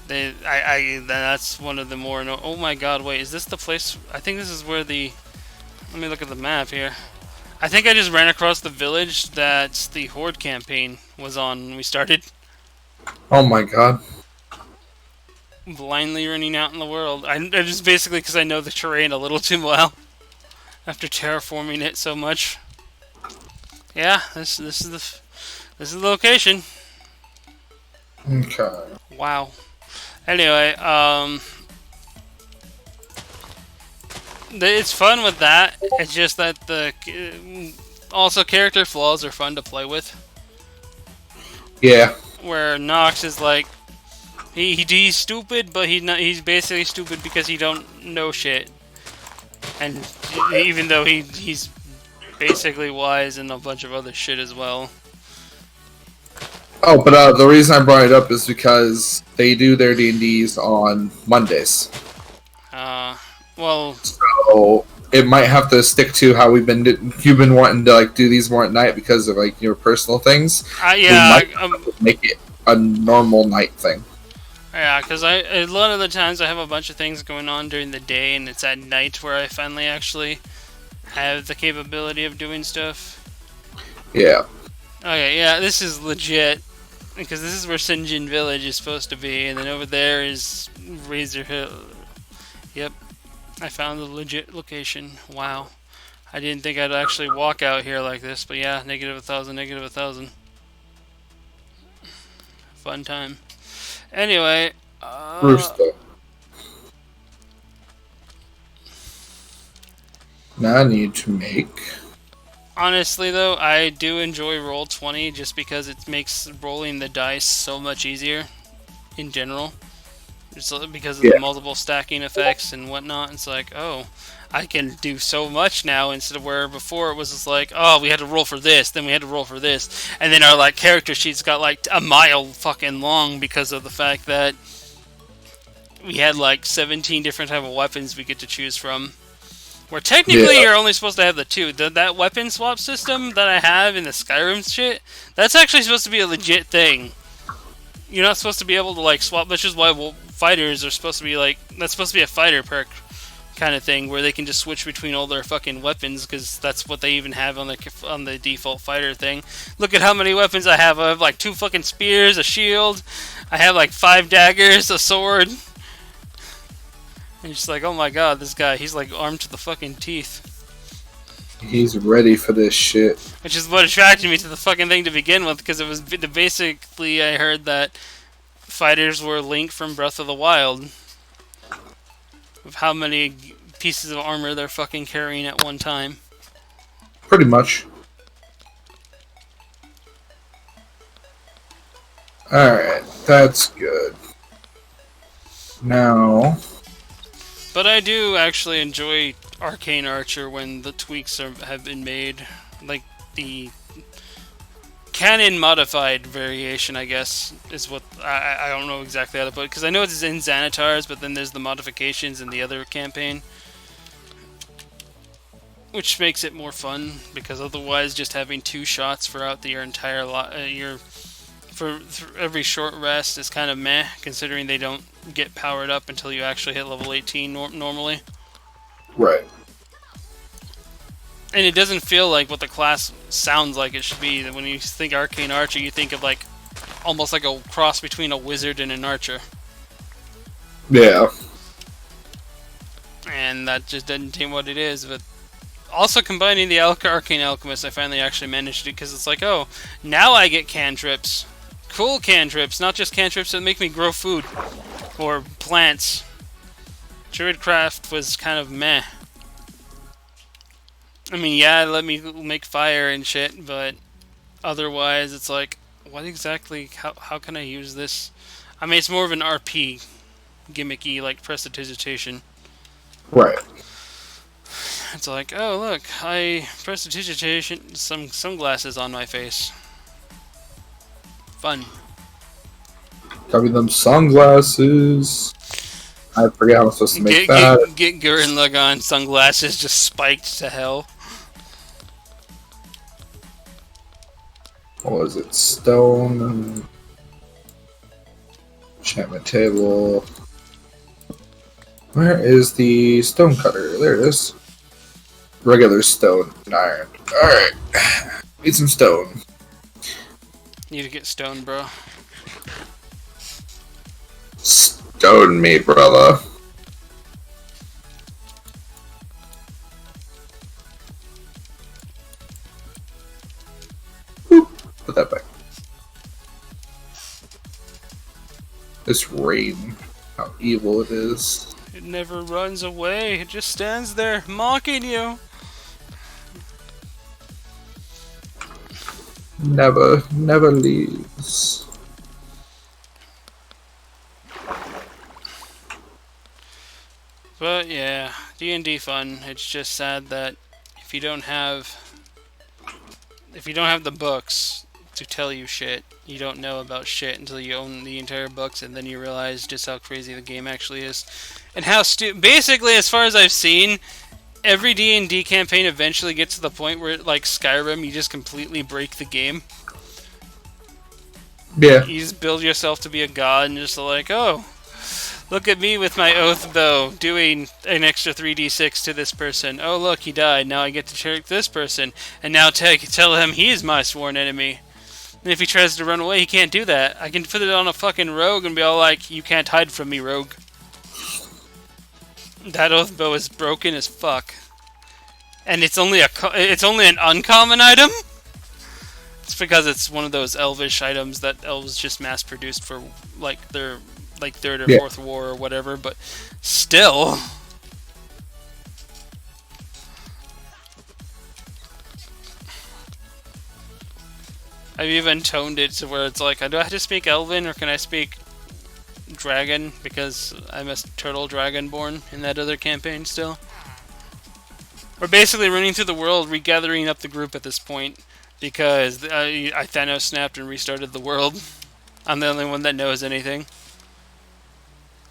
That's one of the more. Oh my god! Wait, is this the place? I think this is where the. Let me look at the map here. I think I just ran across the village that the Horde campaign was on when we started. Oh my god. Blindly running out in the world. I just basically because I know the terrain a little too well after terraforming it so much. Yeah, this is the location. Okay. Wow. Anyway, it's fun with that. It's just that also character flaws are fun to play with. Yeah. Where Nox is like he's stupid, but he's basically stupid because he don't know shit. And even though he's basically wise and a bunch of other shit as well. Oh, but the reason I brought it up is because they do their D&Ds on Mondays. Well, so it might have to stick to how you've been wanting to like do these more at night because of like your personal things. Yeah, we might have to make it a normal night thing. Yeah, because a lot of the times I have a bunch of things going on during the day, and it's at night where I finally actually have the capability of doing stuff. Yeah. Okay, yeah, this is legit. Because this is where Sinjin Village is supposed to be, and then over there is Razor Hill. Yep, I found the legit location. Wow. I didn't think I'd actually walk out here like this, but yeah, -1,000, -1,000. Fun time. Anyway, Rooster. Now I need to make. Honestly, though, I do enjoy Roll20 just because it makes rolling the dice so much easier in general. Just because of the Yeah. multiple stacking effects and whatnot. It's like, oh, I can do so much now instead of where before it was just like, oh, we had to roll for this, then we had to roll for this, and then our like character sheets got like a mile fucking long because of the fact that we had like 17 different type of weapons we get to choose from. Where technically Yeah. you're only supposed to have the two. That weapon swap system that I have in the Skyrim shit, that's actually supposed to be a legit thing. You're not supposed to be able to like swap, which is why fighters are supposed to be like, that's supposed to be a fighter perk kind of thing where they can just switch between all their fucking weapons because that's what they even have on the default fighter thing. Look at how many weapons I have. I have like 2 fucking spears, a shield. I have like 5 daggers, a sword. And you're just like, oh my god, this guy, he's like armed to the fucking teeth. He's ready for this shit. Which is what attracted me to the fucking thing to begin with, because it was basically, I heard that fighters were Link from Breath of the Wild. Of how many pieces of armor they're fucking carrying at one time. Pretty much. Alright, that's good. Now. But I do actually enjoy Arcane Archer when the tweaks have been made. Like the canon modified variation, I guess, is what I don't know exactly how to put it, because I know it's in Xanatar's, but then there's the modifications in the other campaign, which makes it more fun, because otherwise just having 2 shots throughout your entire for every short rest is kind of meh, considering they don't get powered up until you actually hit level 18 normally. Right. And it doesn't feel like what the class sounds like it should be. That when you think Arcane Archer, you think of like almost like a cross between a wizard and an archer. Yeah. And that just doesn't seem what it is. But also combining the Arcane Alchemist, I finally actually managed it, because it's like, oh, now I get cantrips. Cool cantrips, not just cantrips that make me grow food. Or plants. Druidcraft was kind of meh. I mean, yeah, let me make fire and shit, but otherwise it's like, what exactly, how can I use this? I mean, it's more of an RP gimmicky, like prestidigitation. Right. It's like, oh look, I prestidigitation some sunglasses on my face. Fun. Got me them sunglasses. I forget how I'm supposed to make that. Get Gurren Lagann sunglasses just spiked to hell. What was it? Stone. Enchantment table. Where is the stone cutter? There it is. Regular stone and iron. Alright. Need some stone. Need to get stoned, bro. Stone me, brother. Boop. Put that back. This rain. How evil it is. It never runs away. It just stands there mocking you. Never leaves. But yeah, D&D fun. It's just sad that if you don't have the books to tell you shit, you don't know about shit until you own the entire books, and then you realize just how crazy the game actually is, and how basically, as far as I've seen, every D&D campaign eventually gets to the point where, like Skyrim, you just completely break the game. Yeah. You just build yourself to be a god and just like, oh, look at me with my oath bow doing an extra 3d6 to this person. Oh, look, he died. Now I get to trick this person. And now tell him he's my sworn enemy. And if he tries to run away, he can't do that. I can put it on a fucking rogue and be all like, you can't hide from me, rogue. That oath bow is broken as fuck. And it's only an uncommon item? It's because it's one of those elvish items that elves just mass produced for like their like 3rd or 4th war or whatever, but still. I've even toned it to where it's like, do I have to speak Elven or can I speak Dragon? Because I'm a turtle dragonborn in that other campaign still. We're basically running through the world, regathering up the group at this point because I Thanos snapped and restarted the world. I'm the only one that knows anything.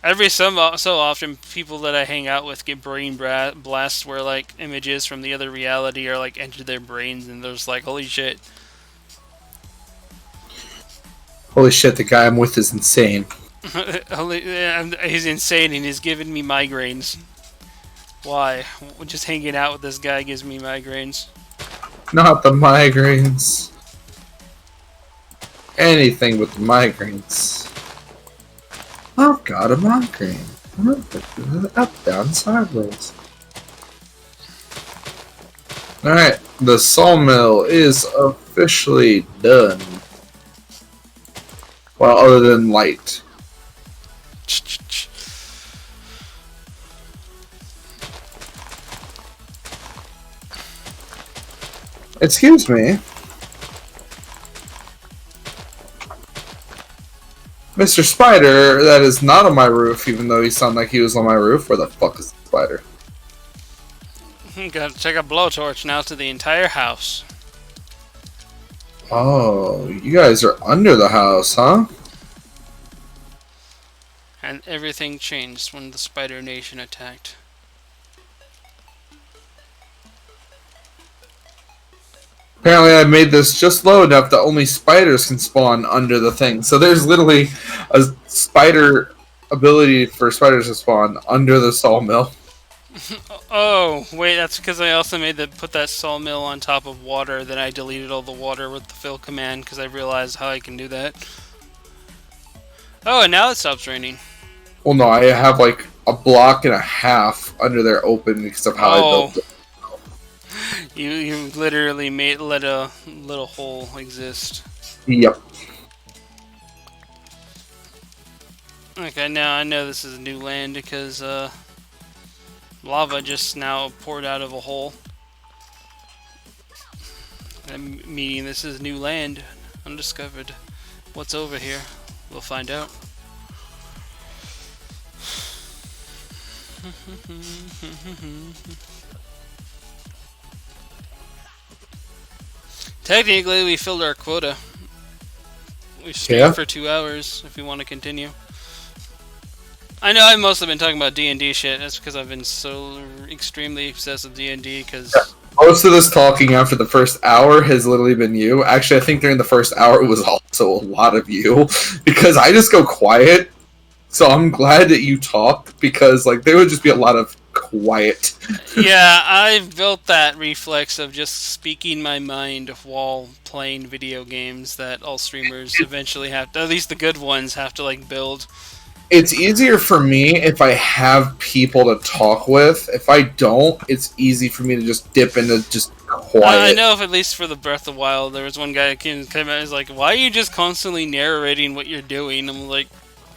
Every so often, people that I hang out with get brain blasts where like images from the other reality are like entered their brains, and there's like, holy shit. Holy shit, the guy I'm with is insane. He's insane and he's giving me migraines. Why? Just hanging out with this guy gives me migraines. Not the migraines. Anything but the migraines. I've got a migraine. Up, down, sideways. Alright, the sawmill is officially done. Well, other than light. Excuse me. Mr. Spider, that is not on my roof, even though he sounded like he was on my roof. Where the fuck is the spider? Gotta take a blowtorch now to the entire house. Oh, you guys are under the house, huh? And everything changed when the Spider Nation attacked. Apparently I made this just low enough that only spiders can spawn under the thing. So there's literally a spider ability for spiders to spawn under the sawmill. Oh, wait, that's because I also put that sawmill on top of water, then I deleted all the water with the fill command because I realized how I can do that. Oh, and now it stops raining. Well, no, I have like a block and a half under there open because of how I built it. You literally let a little hole exist. Yep. Okay, now I know this is new land because lava just now poured out of a hole. Meaning this is new land, undiscovered. What's over here? We'll find out. Technically, we filled our quota. We've streamed for 2 hours if we want to continue. I know I've mostly been talking about D&D shit. That's because I've been so extremely obsessed with D&D. Because most of this talking after the first hour has literally been you. Actually, I think during the first hour it was also a lot of you because I just go quiet. So I'm glad that you talked because like there would just be a lot of quiet. Yeah, I've built that reflex of just speaking my mind while playing video games that all streamers eventually have to, at least the good ones, have to like build. It's easier for me if I have people to talk with. If I don't, it's easy for me to just dip into just quiet. I know if at least for the Breath of the Wild, there was one guy that came out and was like, why are you just constantly narrating what you're doing? I'm like,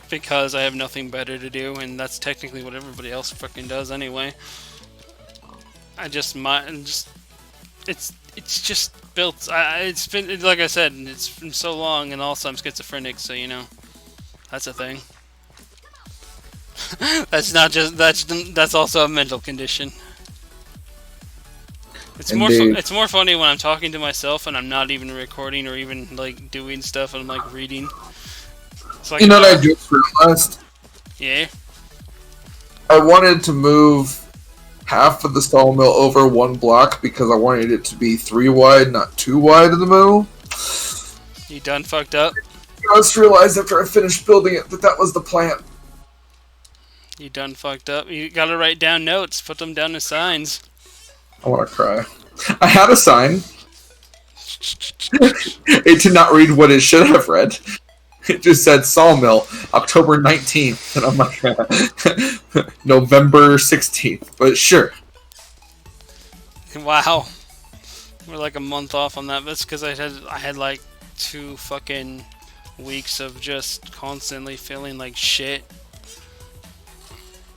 because I have nothing better to do, and that's technically what everybody else fucking does anyway. It's just built. It's been, like I said, it's been so long, and also I'm schizophrenic, so you know, that's a thing. That's not just that's also a mental condition. It's it's more funny when I'm talking to myself and I'm not even recording or even like doing stuff and I'm like reading. It's like, you know what I just realized? Yeah. I wanted to move half of the sawmill over one block because I wanted it to be 3 wide, not 2 wide in the middle. You done fucked up? I just realized after I finished building it that was the plan. You done fucked up. You gotta write down notes. Put them down as signs. I want to cry. I had a sign. It did not read what it should have read. It just said Sawmill, October 19th. And I'm like, November 16th. But sure. Wow. We're like a month off on that. That's because I had like 2 fucking weeks of just constantly feeling like shit.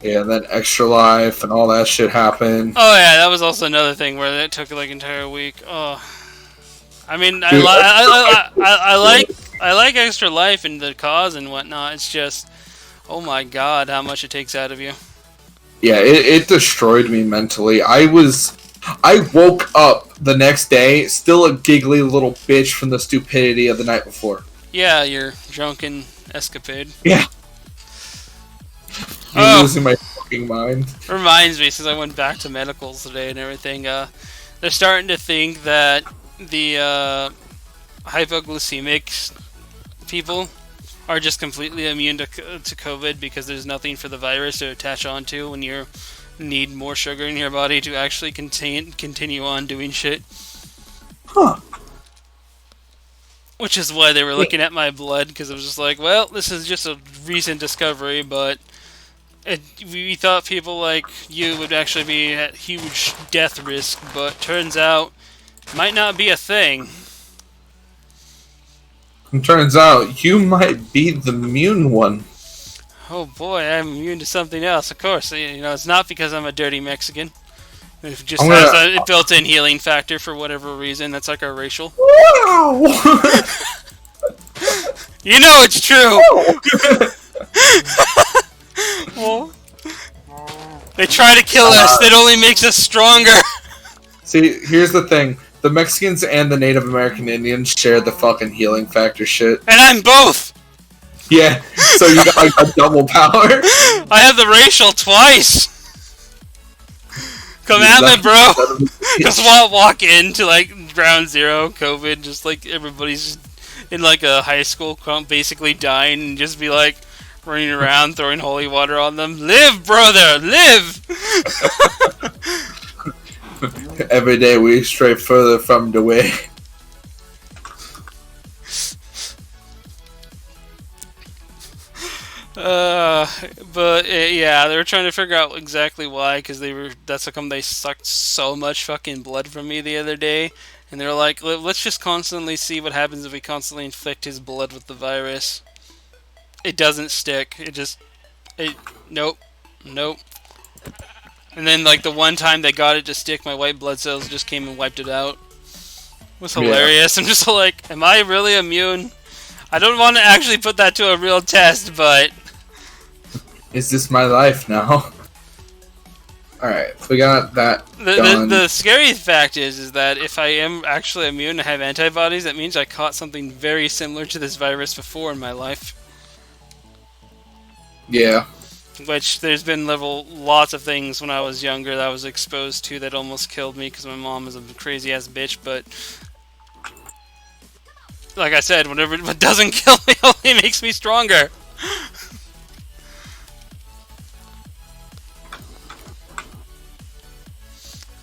Yeah, and then Extra Life and all that shit happened. Oh yeah, that was also another thing where it took like an entire week. Oh, I mean, Dude, I like extra life and the cause and whatnot. It's just, oh my god, how much it takes out of you. yeah, it destroyed me mentally. I woke up the next day still a giggly little bitch from the stupidity of the night before. Yeah, your drunken escapade. Yeah, me Oh, losing my fucking mind. reminds me, since I went back to medicals today and everything, they're starting to think that the hypoglycemic people are just completely immune to COVID because there's nothing for the virus to attach onto when you need more sugar in your body to actually continue on doing shit. Huh. Which is why they were looking at my blood, because it was just like, well, this is just a recent discovery, but we thought people like you would actually be at huge death risk, but turns out might not be a thing. It turns out you might be the immune one. Oh boy, I'm immune to something else. Of course, it's not because I'm a dirty Mexican. It just has a built-in healing factor for whatever reason. That's like our racial. Wow! You know it's true. Well, they try to kill us. That only makes us stronger. See, here's the thing. The Mexicans and the Native American Indians share the fucking healing factor shit. And I'm both. Yeah, so you got like a double power. I have the racial twice. Come at me, bro. Just walk into like ground zero, COVID, just like everybody's in like a high school, basically dying, and just be like running around throwing holy water on them. Live, brother, live. Every day we stray further from the way. Yeah, they were trying to figure out exactly why, because that's how come they sucked so much fucking blood from me the other day, and they're like, let's just constantly see what happens if we constantly inflict his blood with the virus. It doesn't stick. Nope. And then, like, the one time they got it to stick, my white blood cells just came and wiped it out. It was hilarious. Yeah. I'm just like, am I really immune? I don't want to actually put that to a real test, but... Is this my life now? Alright, we got that done. The scary fact is that if I am actually immune and have antibodies, that means I caught something very similar to this virus before in my life. Yeah. Which, there's been lots of things when I was younger that I was exposed to that almost killed me because my mom is a crazy-ass bitch, but... Like I said, what doesn't kill me only makes me stronger.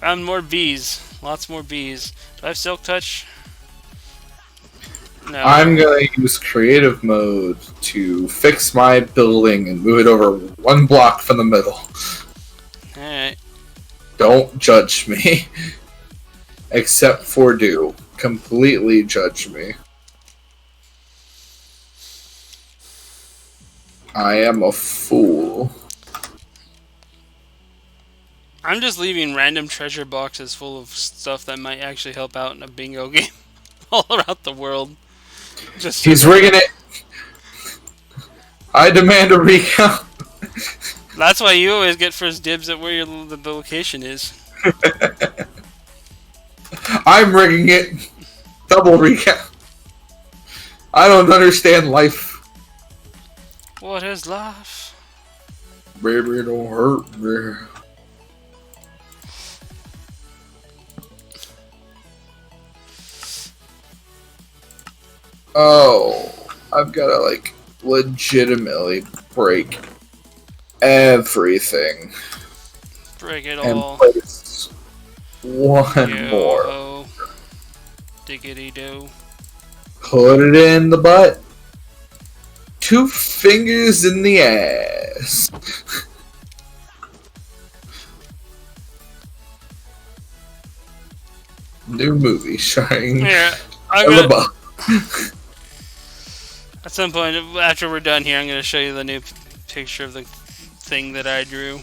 Found more bees. Lots more bees. Do I have Silk Touch? No. I'm gonna use creative mode to fix my building and move it over one block from the middle. Alright. Don't judge me. Except for do. Completely judge me. I am a fool. I'm just leaving random treasure boxes full of stuff that might actually help out in a bingo game all around the world. He's rigging it. I demand a recount. That's why you always get first dibs at where the location is. I'm rigging it. Double recount. I don't understand life. What is life? Baby, don't hurt me. Oh, I've gotta like legitimately break everything. Break it and all. Place one more. Diggity do. Put it in the butt. 2 fingers in the ass. New movie starring Here, at some point after we're done here, I'm gonna show you the new picture of the thing that I drew.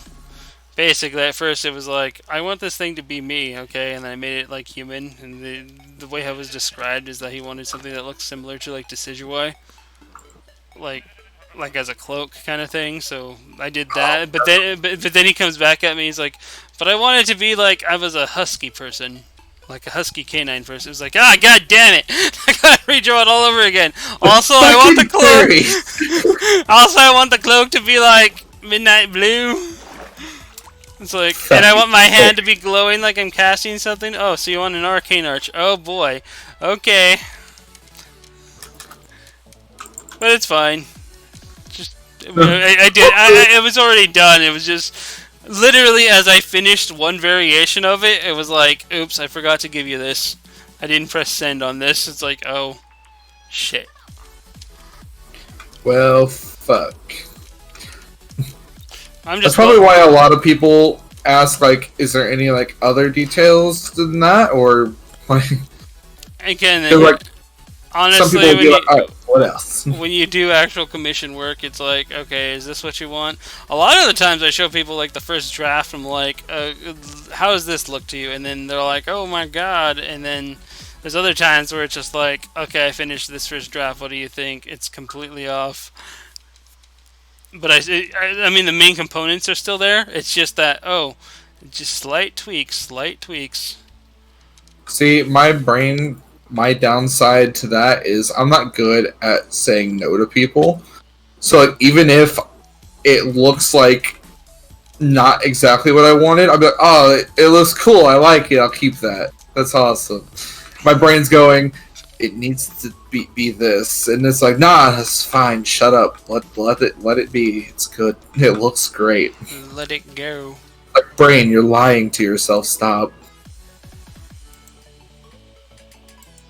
Basically, at first it was like, I want this thing to be me, okay, and then I made it like human. And the way it was described is that he wanted something that looks similar to like Decidueye, like as a cloak kind of thing. So I did that, but then he comes back at me. He's like, but I want it to be like I was a husky person. Like a husky canine person. It was like, ah, god damn it! I gotta redraw it all over again. Also, I want the Fucking fairy. cloak. Also, I want the cloak to be like midnight blue. It's like, and I Fucking want my fairy. hand to be glowing like I'm casting something. Oh, so you want an arcane arch? Oh boy. Okay, but it's fine. Just I did. It was already done. It was just literally as I finished one variation of it, it was like, oops, I forgot to give you this. I didn't press send on this. It's like, oh shit. Well, fuck. I'm That's just probably why a lot of people ask, like, is there any like other details than that, or like, again. 'cause, like some people Honestly, will be like, all right, what else? when you do actual commission work, it's like, okay, is this what you want? A lot of the times I show people like the first draft. I'm like, how does this look to you? And then they're like, oh my god. And then there's other times where it's just like, okay, I finished this first draft. What do you think? It's completely off. But I mean, the main components are still there. It's just that, oh, just slight tweaks, slight tweaks. See, my downside to that is I'm not good at saying no to people. So like, even if it looks like not exactly what I wanted, I'll be like, oh, it looks cool. I like it. I'll keep that. That's awesome. My brain's going, it needs to be this, and it's like, nah, that's fine. Shut up. Let it be. It's good. It looks great. Let it go. Like brain, you're lying to yourself. Stop.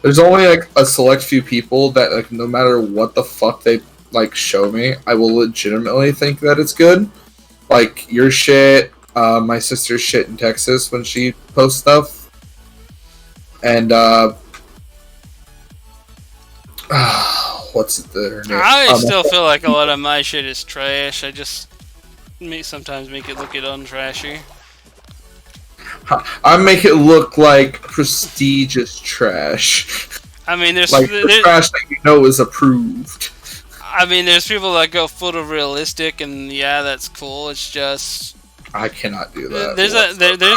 There's only like a select few people that like no matter what the fuck they like show me, I will legitimately think that it's good. Like your shit, my sister's shit in Texas when she posts stuff, and what's their name? I still feel like a lot of my shit is trash. I just sometimes make it look it untrashy. I make it look like prestigious trash, I mean, like the trash that you know is approved. I mean, there's people that go photorealistic, and yeah, that's cool. It's just I cannot do that. there's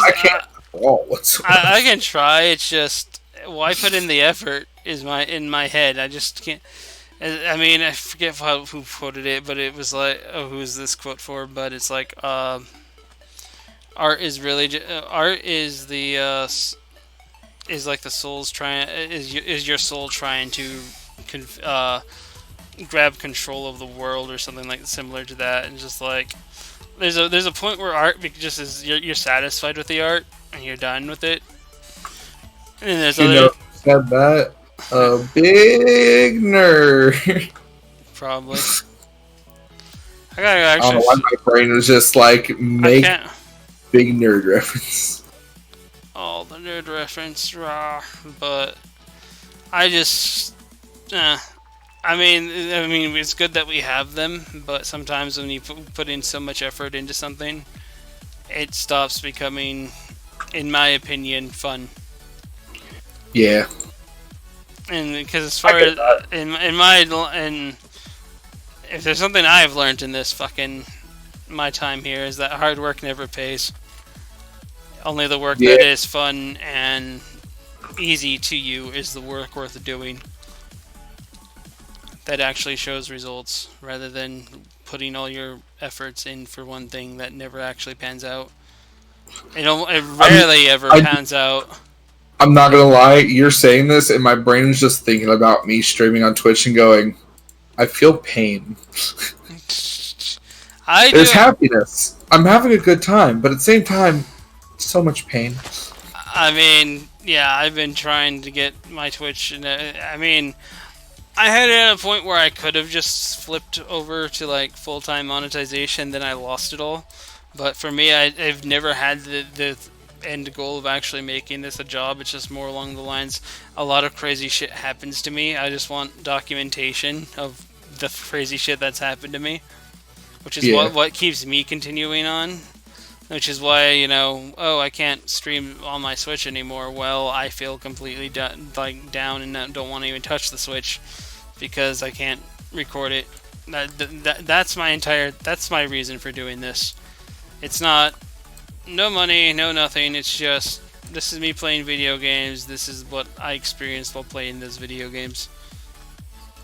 I can't draw whatsoever. I can try. It's just why put in the effort is in my head. I just can't. I mean, I forget who quoted it, but it was like, oh, who's this quote for? But it's like, art is really art is the is like the soul's trying is your soul trying to grab control of the world or something like similar to that, and just like there's a point where art just is you're satisfied with the art and you're done with it, and then there's You other know, who said that a big nerd. probably. I gotta I don't know actually. why my brain was just like I make can't. big nerd reference. Oh, the nerd reference, rah, but I just. Uh, I mean, it's good that we have them, but sometimes when you put in so much effort into something, it stops becoming, in my opinion, fun. Yeah, And because as I far get as that. in if there's something I've learned in this fucking my time here is that hard work never pays. Only the work Yeah, that is fun and easy to you is the work worth doing. That actually shows results rather than putting all your efforts in for one thing that never actually pans out. It I'm, rarely ever I, pans out. I'm not gonna lie. You're saying this, and my brain is just thinking about me streaming on Twitch and going, I feel pain. I There's do. happiness. I'm having a good time, but at the same time, so much pain. I mean, yeah, I've been trying to get my Twitch, and I mean, I had it at a point where I could have just flipped over to like full time monetization, then I lost it all. But for me, I've never had the end goal of actually making this a job. It's just more along the lines a lot of crazy shit happens to me. I just want documentation of the crazy shit that's happened to me, which is Yeah. what keeps me continuing on. which is why I can't stream on my Switch anymore. Well, I feel completely down and don't want to even touch the Switch because I can't record it. That's my reason for doing this. It's not no money, no nothing. It's just this is me playing video games. This is what I experienced while playing those video games.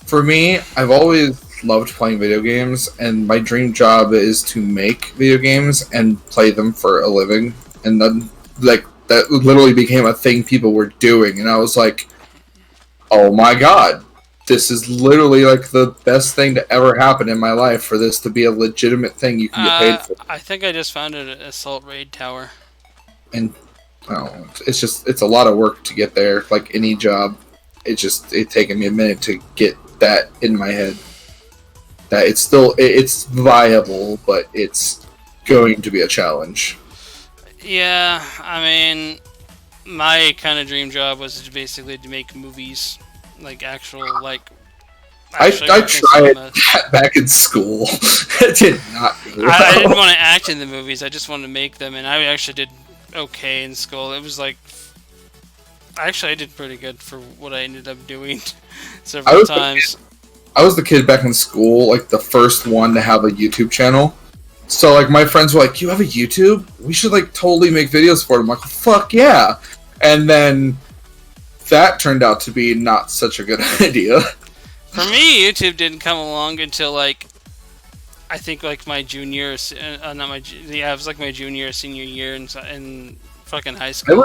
For me, I've always loved playing video games, and my dream job is to make video games and play them for a living. And then, like, that literally became a thing people were doing, and I was like, oh my god, this is literally like the best thing to ever happen in my life for this to be a legitimate thing you can get paid for. I think I just found an assault raid tower. And I don't know, it's a lot of work to get there, like any job. It's taken me a minute to get that in my head. That it's viable, but it's going to be a challenge. Yeah, I mean, my kind of dream job was basically to make movies, like I actually tried that back in school. It did not go well. I didn't want to act in the movies. I just wanted to make them, and I actually did okay in school. It was like, actually, I did pretty good for what I ended up doing several times. I was the kid back in school, like the first one to have a YouTube channel. So like my friends were like, "You have a YouTube? We should like totally make videos for it." I'm like, "Fuck yeah!" And then that turned out to be not such a good idea. For me, YouTube didn't come along until like I think like my junior, not my yeah, it was like my junior or senior year in fucking high school.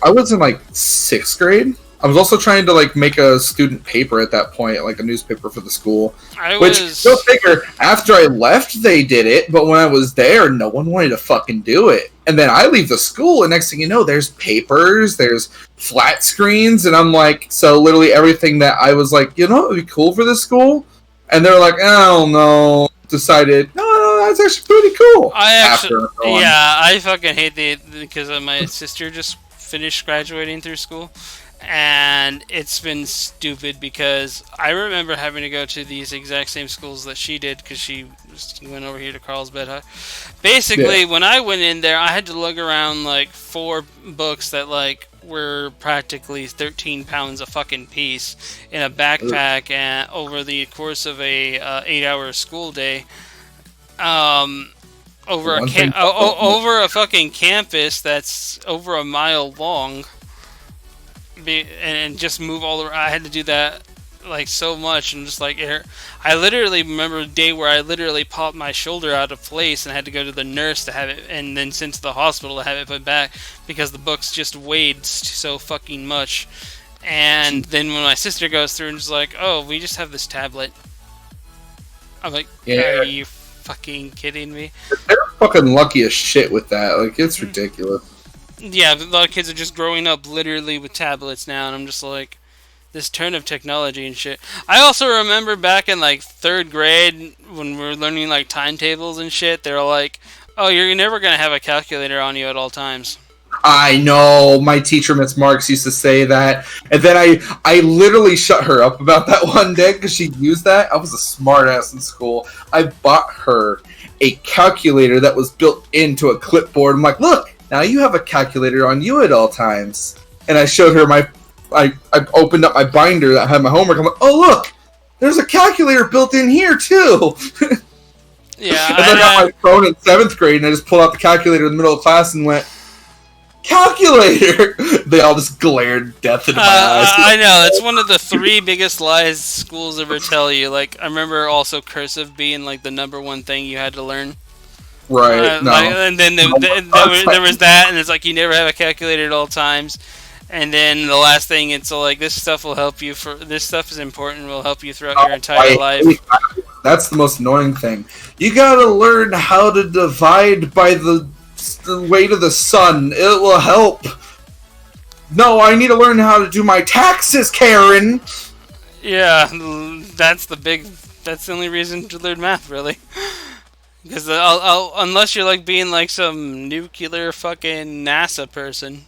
I was in like 6th grade. I was also trying to like make a student paper at that point, like a newspaper for the school. Which, go figure, after I left they did it, but when I was there, no one wanted to fucking do it. And then I leave the school, and next thing you know, there's papers, there's flat screens, and I'm like, so literally everything that I was like, it would be cool for this school, and they're like, oh no, decided, no, that's actually pretty cool. I fucking hate because my sister just finished graduating through school. And it's been stupid because I remember having to go to these exact same schools that she did because she went over here to Carlsbad High. Basically, when I went in there, I had to lug around like 4 books that like were practically 13 pounds a fucking piece in a backpack, and over the course of a 8-hour school day, over a fucking campus that's over a mile long. And just move all around. I had to do that like so much, and just like I literally remember a day where I literally popped my shoulder out of place and had to go to the nurse to have it, and then sent to the hospital to have it put back because the books just weighed so fucking much. And then when my sister goes through and is like, "Oh, we just have this tablet," I'm like, "Are you fucking kidding me?" They're fucking lucky as shit with that. Like, it's ridiculous. Yeah, a lot of kids are just growing up literally with tablets now, and I'm just like, this turn of technology and shit. I also remember back in like 3rd grade when we were learning like timetables and shit, they were like, oh, you're never going to have a calculator on you at all times. I know, my teacher, Miss Marks, used to say that, and then I literally shut her up about that one day because she used that. I was a smart ass in school. I bought her a calculator that was built into a clipboard. I'm like, look, now you have a calculator on you at all times. And I showed her I opened up my binder that had my homework. I'm like, oh look, there's a calculator built in here too. Yeah. And then I got my phone in 7th grade, and I just pulled out the calculator in the middle of class and went, calculator! They all just glared death into my eyes. I know, it's one of the 3 biggest lies schools ever tell you. Like, I remember also cursive being like the #1 thing you had to learn. Right. No. And then there was that, and it's like you never have a calculator at all times. And then the last thing, it's like this stuff will help you this stuff is important, will help you throughout your entire life. That's the most annoying thing. You gotta learn how to divide by the weight of the sun. It will help. No, I need to learn how to do my taxes, Karen. Yeah, that's the only reason to learn math, really. Because unless you're like being like some nuclear fucking NASA person,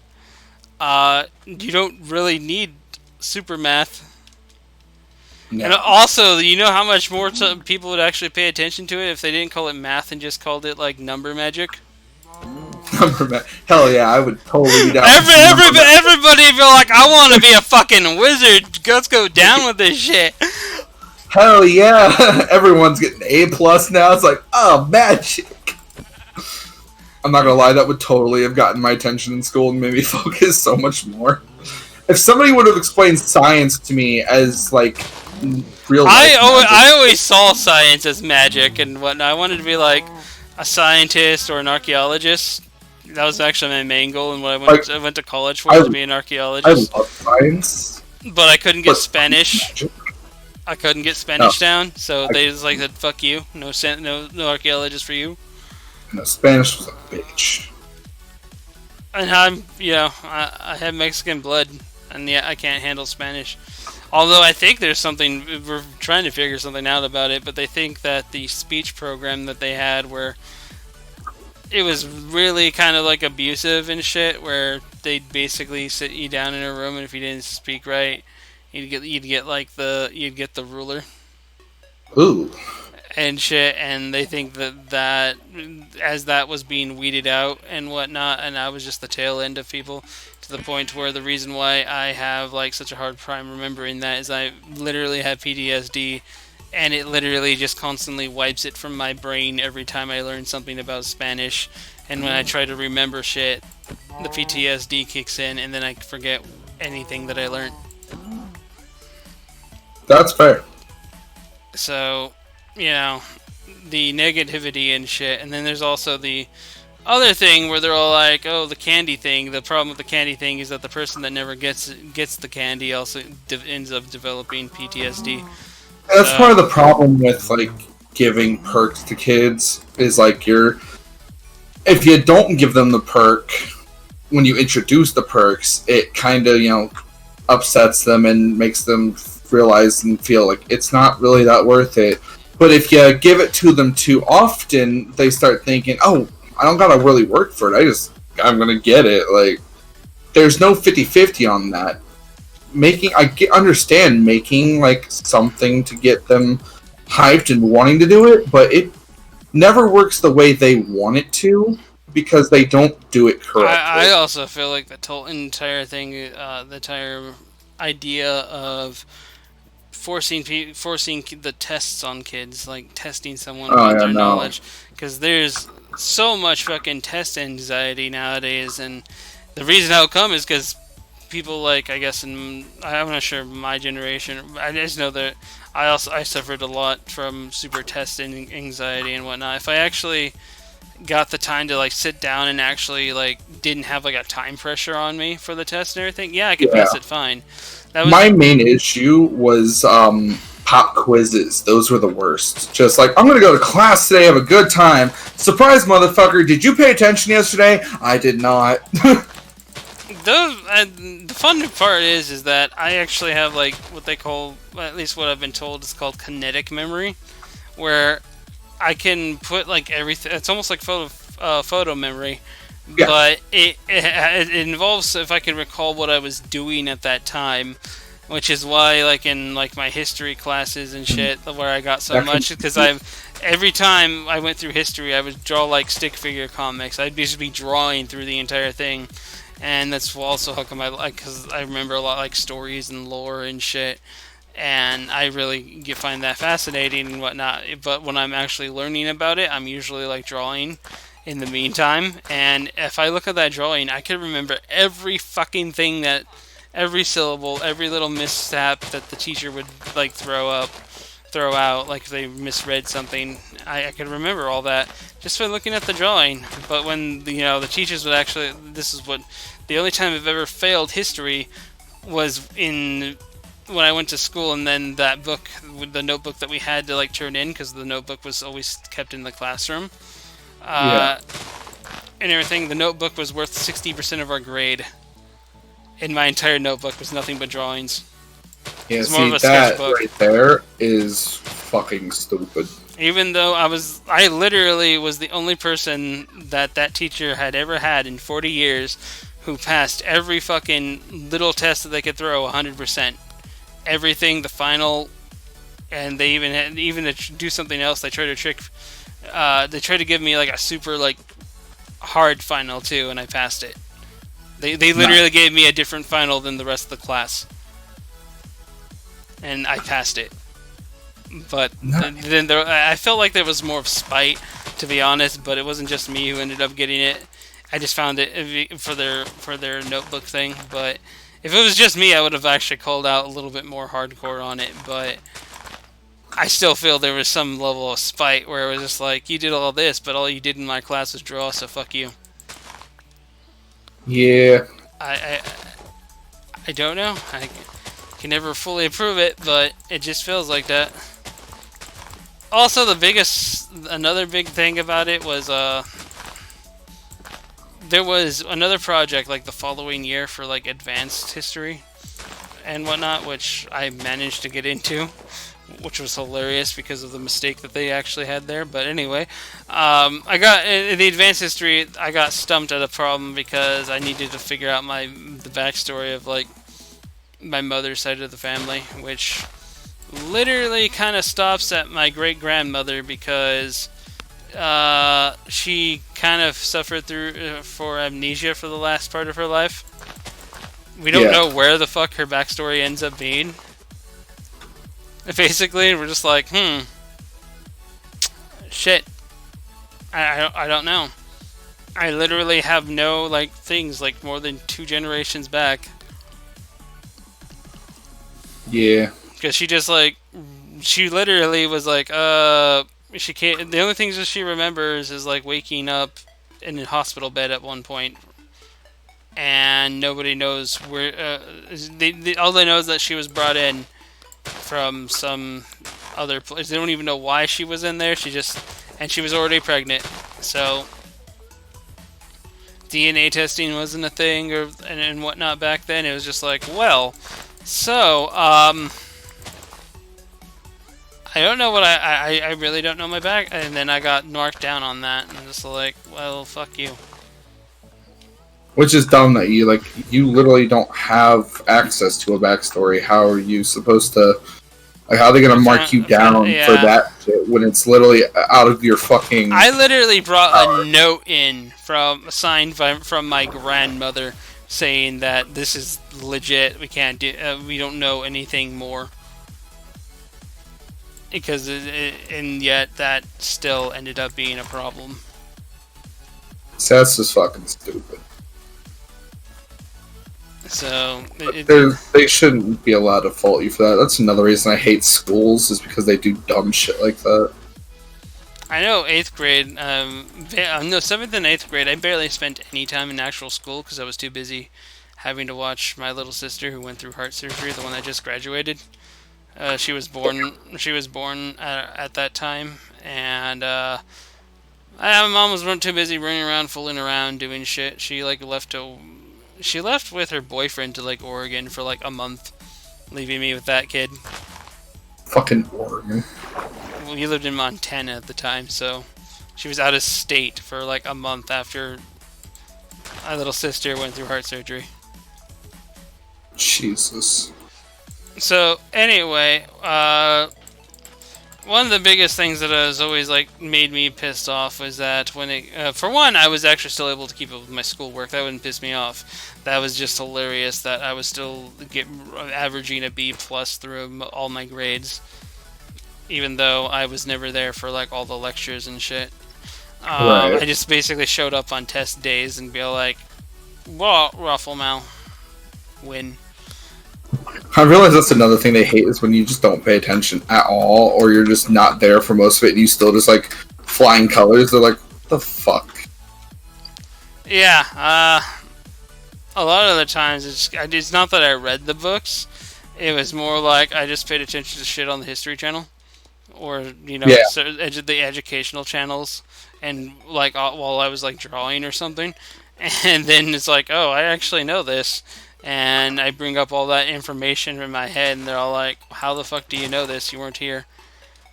you don't really need super math. No. And also, you know how much more people would actually pay attention to it if they didn't call it math and just called it like number magic? Hell yeah, I would totally be down with some number match. Everybody feel like I want to be a fucking wizard. Let's go down with this shit. Hell yeah, everyone's getting A plus now. It's like, oh, magic. I'm not gonna lie, that would totally have gotten my attention in school and made me focus so much more. If somebody would have explained science to me as like real life, I always saw science as magic and whatnot. I wanted to be like a scientist or an archaeologist. That was actually my main goal, and what I went to college for to be an archaeologist. I love science, but I couldn't get Spanish. Magic? I couldn't get Spanish down, so they just like said, "Fuck you, no archaeologist for you." No, Spanish was a bitch. And I have Mexican blood, and yeah, I can't handle Spanish. Although I think there's something, we're trying to figure something out about it, but they think that the speech program that they had, where it was really kind of like abusive and shit, where they'd basically sit you down in a room, and if you didn't speak right, you'd get the ruler. Ooh. And shit, and they think that as that was being weeded out and whatnot, and I was just the tail end of people, to the point where the reason why I have like such a hard time remembering that is I literally have PTSD, and it literally just constantly wipes it from my brain every time I learn something about Spanish, and when I try to remember shit, the PTSD kicks in, and then I forget anything that I learned. That's fair. So, the negativity and shit, and then there's also the other thing where they're all like, "Oh, the candy thing." The problem with the candy thing is that the person that never gets the candy also ends up developing PTSD. That's part of the problem with like giving perks to kids is like if you don't give them the perk when you introduce the perks, it kind of upsets them and makes them realize and feel like it's not really that worth it. But if you give it to them too often, they start thinking, "Oh, I don't gotta really work for it. I'm gonna get it." Like, there's no 50-50 on that. Understand making like something to get them hyped and wanting to do it, but it never works the way they want it to because they don't do it correctly. I also feel like the entire thing, the entire idea of forcing the tests on kids, like testing someone about their knowledge, because there's so much fucking test anxiety nowadays, and the reason how it comes is because people like, I guess, I'm not sure my generation, I just know that I suffered a lot from super test anxiety and whatnot. If I actually got the time to like sit down and actually like didn't have like a time pressure on me for the test and everything, I could pass it fine. My main issue was pop quizzes. Those were the worst. Just like, I'm going to go to class today, have a good time. Surprise, motherfucker. Did you pay attention yesterday? I did not. The fun part is that I actually have like what they call, at least what I've been told, is called kinetic memory, where I can put like everything. It's almost like photo memory. Yeah. But it involves if I can recall what I was doing at that time, which is why like in like my history classes and shit where I got so much, because every time I went through history I would draw like stick figure comics. I'd just be drawing through the entire thing, and that's also how come because I remember a lot like stories and lore and shit, and I really find that fascinating and whatnot. But when I'm actually learning about it, I'm usually like drawing in the meantime, and if I look at that drawing, I can remember every fucking thing, every syllable, every little mishap that the teacher would like throw out, like if they misread something. I could remember all that just by looking at the drawing. But when the teachers would actually, the only time I've ever failed history was when I went to school, and then that book, the notebook that we had to like turn in, because the notebook was always kept in the classroom. And everything. The notebook was worth 60% of our grade, and my entire notebook was nothing but drawings. Yeah, see, that right there is fucking stupid. Even though I literally was the only person that teacher had ever had in 40 years who passed every fucking little test that they could throw 100%. Everything, the final, and they even to do something else, they tried to trick. They tried to give me like a super like hard final too, and I passed it. They Nice. literally gave me a different final than the rest of the class, and I passed it. But Nice. then I felt like there was more of spite, to be honest. But it wasn't just me who ended up getting it. I just found it for their notebook thing. But if it was just me, I would have actually called out a little bit more hardcore on it. But I still feel there was some level of spite where it was just like, you did all this, but all you did in my class was draw, so fuck you. Yeah. I I, I don't know. I can never fully approve it, but it just feels like that. Also, another big thing about it was there was another project like the following year for like advanced history and whatnot, which I managed to get into, which was hilarious because of the mistake that they actually had there. But anyway, I got in the advanced history. I got stumped at a problem because I needed to figure out the backstory of like my mother's side of the family, which literally kind of stops at my great grandmother because she kind of suffered through for amnesia for the last part of her life. We don't Yeah. know where the fuck her backstory ends up being. Basically, we're just like, shit. I don't know. I literally have no like things like more than 2 generations back Yeah. because she literally was like she can't. The only things that she remembers is like waking up in a hospital bed at one point, and nobody knows where. All they know is that she was brought in from some other place. They don't even know why she was in there. And she was already pregnant. So DNA testing wasn't a thing and whatnot back then. It was just like, well, so I don't know what I really don't know my back. And then I got marked down on that, and just like, well, fuck you. Which is dumb that you literally don't have access to a backstory. How are you supposed to like how are they gonna mark you down for Yeah. that shit when it's literally out of your fucking I literally brought a power? note in from my grandmother saying that this is legit. We don't know anything more because and yet that still ended up being a problem. So that's just fucking stupid. So They shouldn't be allowed to fault you for that. That's another reason I hate schools is because they do dumb shit like that. I know eighth grade, no, seventh and eighth grade. I barely spent any time in actual school because I was too busy having to watch my little sister who went through heart surgery, the one that just graduated. She was born. She was born at that time, and my mom was too busy running around, fooling around, doing shit. She left with her boyfriend to like Oregon for like a month, leaving me with that kid. Fucking Oregon. Well, he lived in Montana at the time, so she was out of state for like a month after my little sister went through heart surgery. Jesus. So anyway, one of the biggest things that has always like made me pissed off was that for one, I was actually still able to keep up with my schoolwork. That wouldn't piss me off. That was just hilarious that I was still averaging a B plus through all my grades, even though I was never there for like all the lectures and shit. Right. I just basically showed up on test days and be like, "Well, Ruffle Mal, win." I realize that's another thing they hate is when you just don't pay attention at all, or you're just not there for most of it, and you still just like flying colors. They're like, what the fuck? Yeah, a lot of the times it's not that I read the books. It was more like I just paid attention to shit on the History Channel, or Yeah. the educational channels, and like while I was like drawing or something, and then it's like, oh, I actually know this, and I bring up all that information in my head, and they're all like, how the fuck do you know this? You weren't here.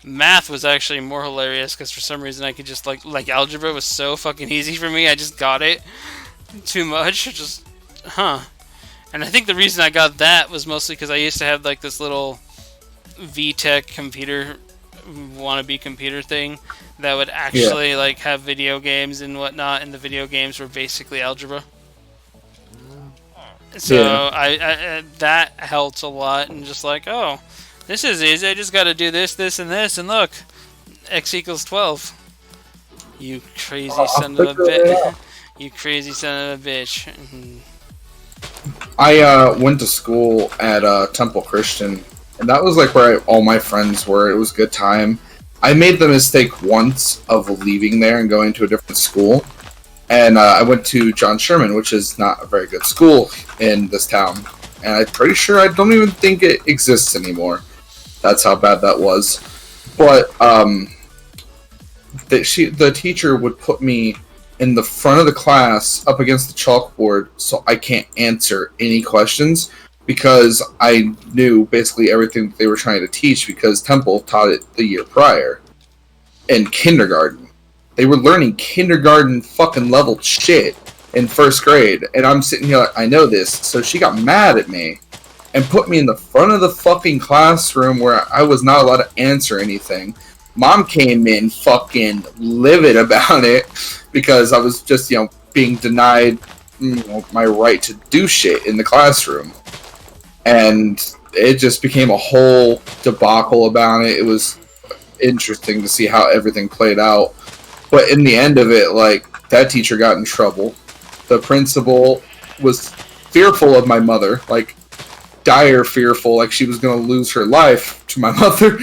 Math was actually more hilarious because for some reason I could just like algebra was so fucking easy for me. I just got it too much. Just huh. And I think the reason I got that was mostly because I used to have like this little VTech computer wannabe computer thing that would Yeah. actually like have video games and whatnot, and the video games were basically algebra. So Yeah. I that helped a lot, and just like, oh, this is easy. I just got to do this, this, and this, and look, x equals 12. You crazy I'll son of a figure it bitch. out. You crazy son of a bitch. I went to school at Temple Christian, and that was like where all my friends were. It was a good time. I made the mistake once of leaving there and going to a different school, and I went to John Sherman, which is not a very good school in this town. And I'm pretty sure I don't even think it exists anymore. That's how bad that was. But the teacher would put me in the front of the class up against the chalkboard so I can't answer any questions because I knew basically everything that they were trying to teach because Temple taught it the year prior in kindergarten. They were learning kindergarten fucking level shit in first grade, and I'm sitting here like, I know this. So she got mad at me and put me in the front of the fucking classroom where I was not allowed to answer anything. Mom came in fucking livid about it because I was just, being denied my right to do shit in the classroom. And it just became a whole debacle about it. It was interesting to see how everything played out. But in the end of it, like, that teacher got in trouble. The principal was fearful of my mother, like, dire fearful, like she was going to lose her life to my mother.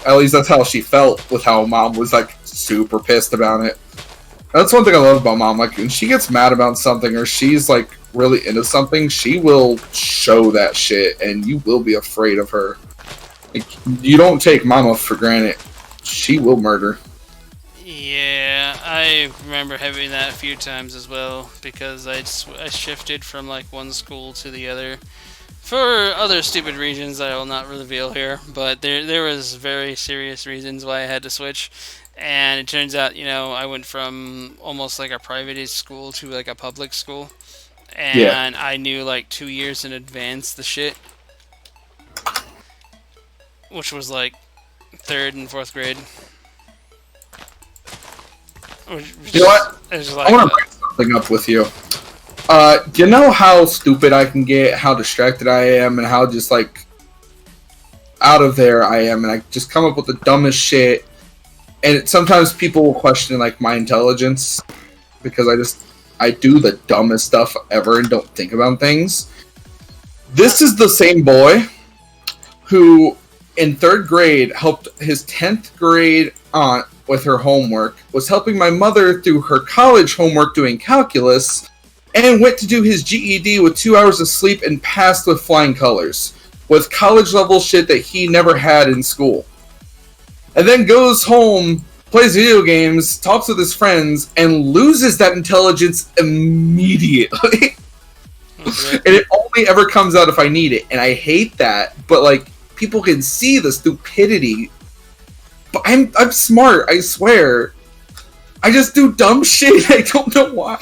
At least that's how she felt with how Mom was, like, super pissed about it. That's one thing I love about Mom. Like, when she gets mad about something or she's, like, really into something, she will show that shit and you will be afraid of her. Like, you don't take Mama for granted. She will murder. Yeah, I remember having that a few times as well because I shifted from like one school to the other for other stupid reasons that I will not reveal here. But there was very serious reasons why I had to switch, and it turns out I went from almost like a private school to like a public school, Yeah. and I knew like 2 years in advance the shit, which was like third and fourth grade. You know what? It's I like, want to bring something up with you. You know how stupid I can get, how distracted I am, and how just, like, out of there I am, and I just come up with the dumbest shit. And sometimes people will question, like, my intelligence, because I do the dumbest stuff ever and don't think about things. This is the same boy who, in third grade, helped his 10th grade aunt with her homework, was helping my mother through her college homework doing calculus, and went to do his GED with 2 hours of sleep and passed with flying colors, with college level shit that he never had in school. And then goes home, plays video games, talks with his friends, and loses that intelligence immediately. And it only ever comes out if I need it, and I hate that, but like, people can see the stupidity. But I'm smart, I swear. I just do dumb shit. I don't know why.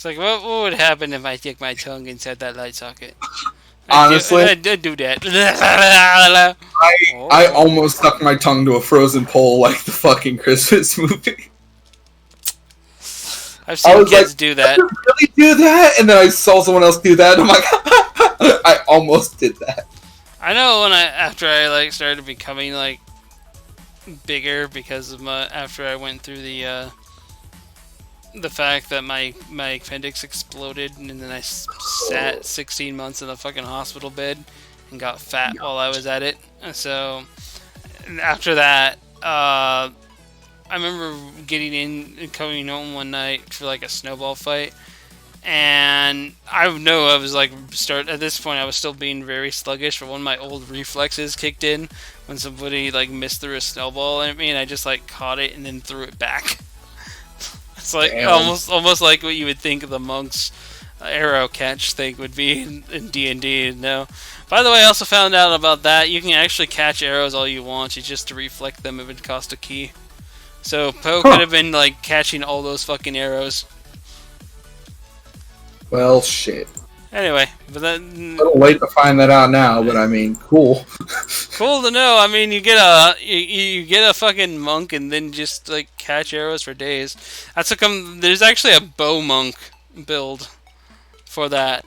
it's like what would happen if I stick my tongue inside that light socket? Honestly, I do that. I almost stuck my tongue to a frozen pole like the fucking Christmas movie. I've I seen was kids like, do that. "Did you really do that?" And then I saw someone else do that, and I'm like, I almost did that. I know after I like started becoming like bigger because of after I went through the fact that my appendix exploded, and then I sat 16 months in a fucking hospital bed and got fat while I was at it. And so after that, I remember getting in and coming home one night for like a snowball fight, and I know I was like at this point I was still being very sluggish, but one of my old reflexes kicked in when somebody like missed through a snowball at me, and I just like caught it and then threw it back. It's like Damn. almost like what you would think the monk's arrow catch thing would be in D&D. No. By the way, I also found out about that. You can actually catch arrows all you want. You just to reflect them, it would cost a key. So Poe could have been like catching all those fucking arrows. Well, shit. Anyway, but A little late to find that out now, but I mean, cool. cool to know. I mean, you get a fucking monk and then just like catch arrows for days. That's like there's actually a bow monk build for that.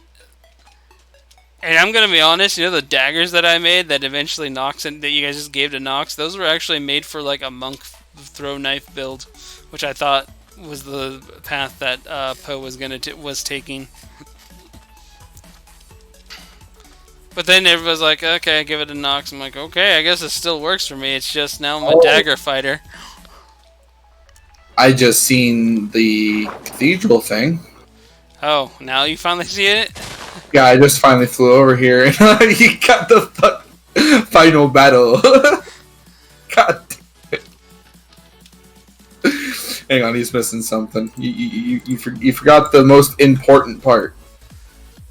And I'm gonna be honest, you know the daggers that I made that eventually Nox and that you guys just gave to Nox, those were actually made for like a monk throw knife build, which I thought was the path that Poe was taking. But then everybody's like, okay, give it a Nox. I'm like, okay, I guess it still works for me. It's just now I'm a dagger fighter. I just seen the cathedral thing. Oh, now you finally see it? Yeah, I just finally flew over here and you got the final battle. God damn it. Hang on, he's missing something. You forgot the most important part.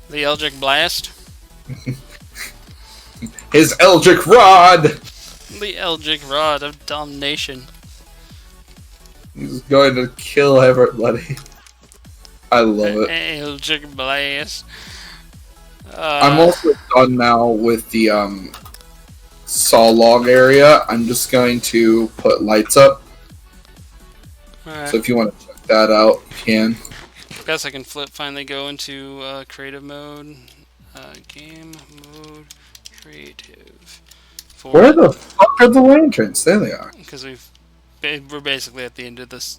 The Eldritch Blast? His Eldritch Rod! The Eldritch Rod of Damnation. He's going to kill everybody. I love it. Eldritch Blast. I'm also done now with the saw log area. I'm just going to put lights up. Alright. So if you want to check that out, you can. Guess I can finally go into creative mode. Game mode, creative. Where the fuck are the lanterns? There they are. Because we're basically at the end of this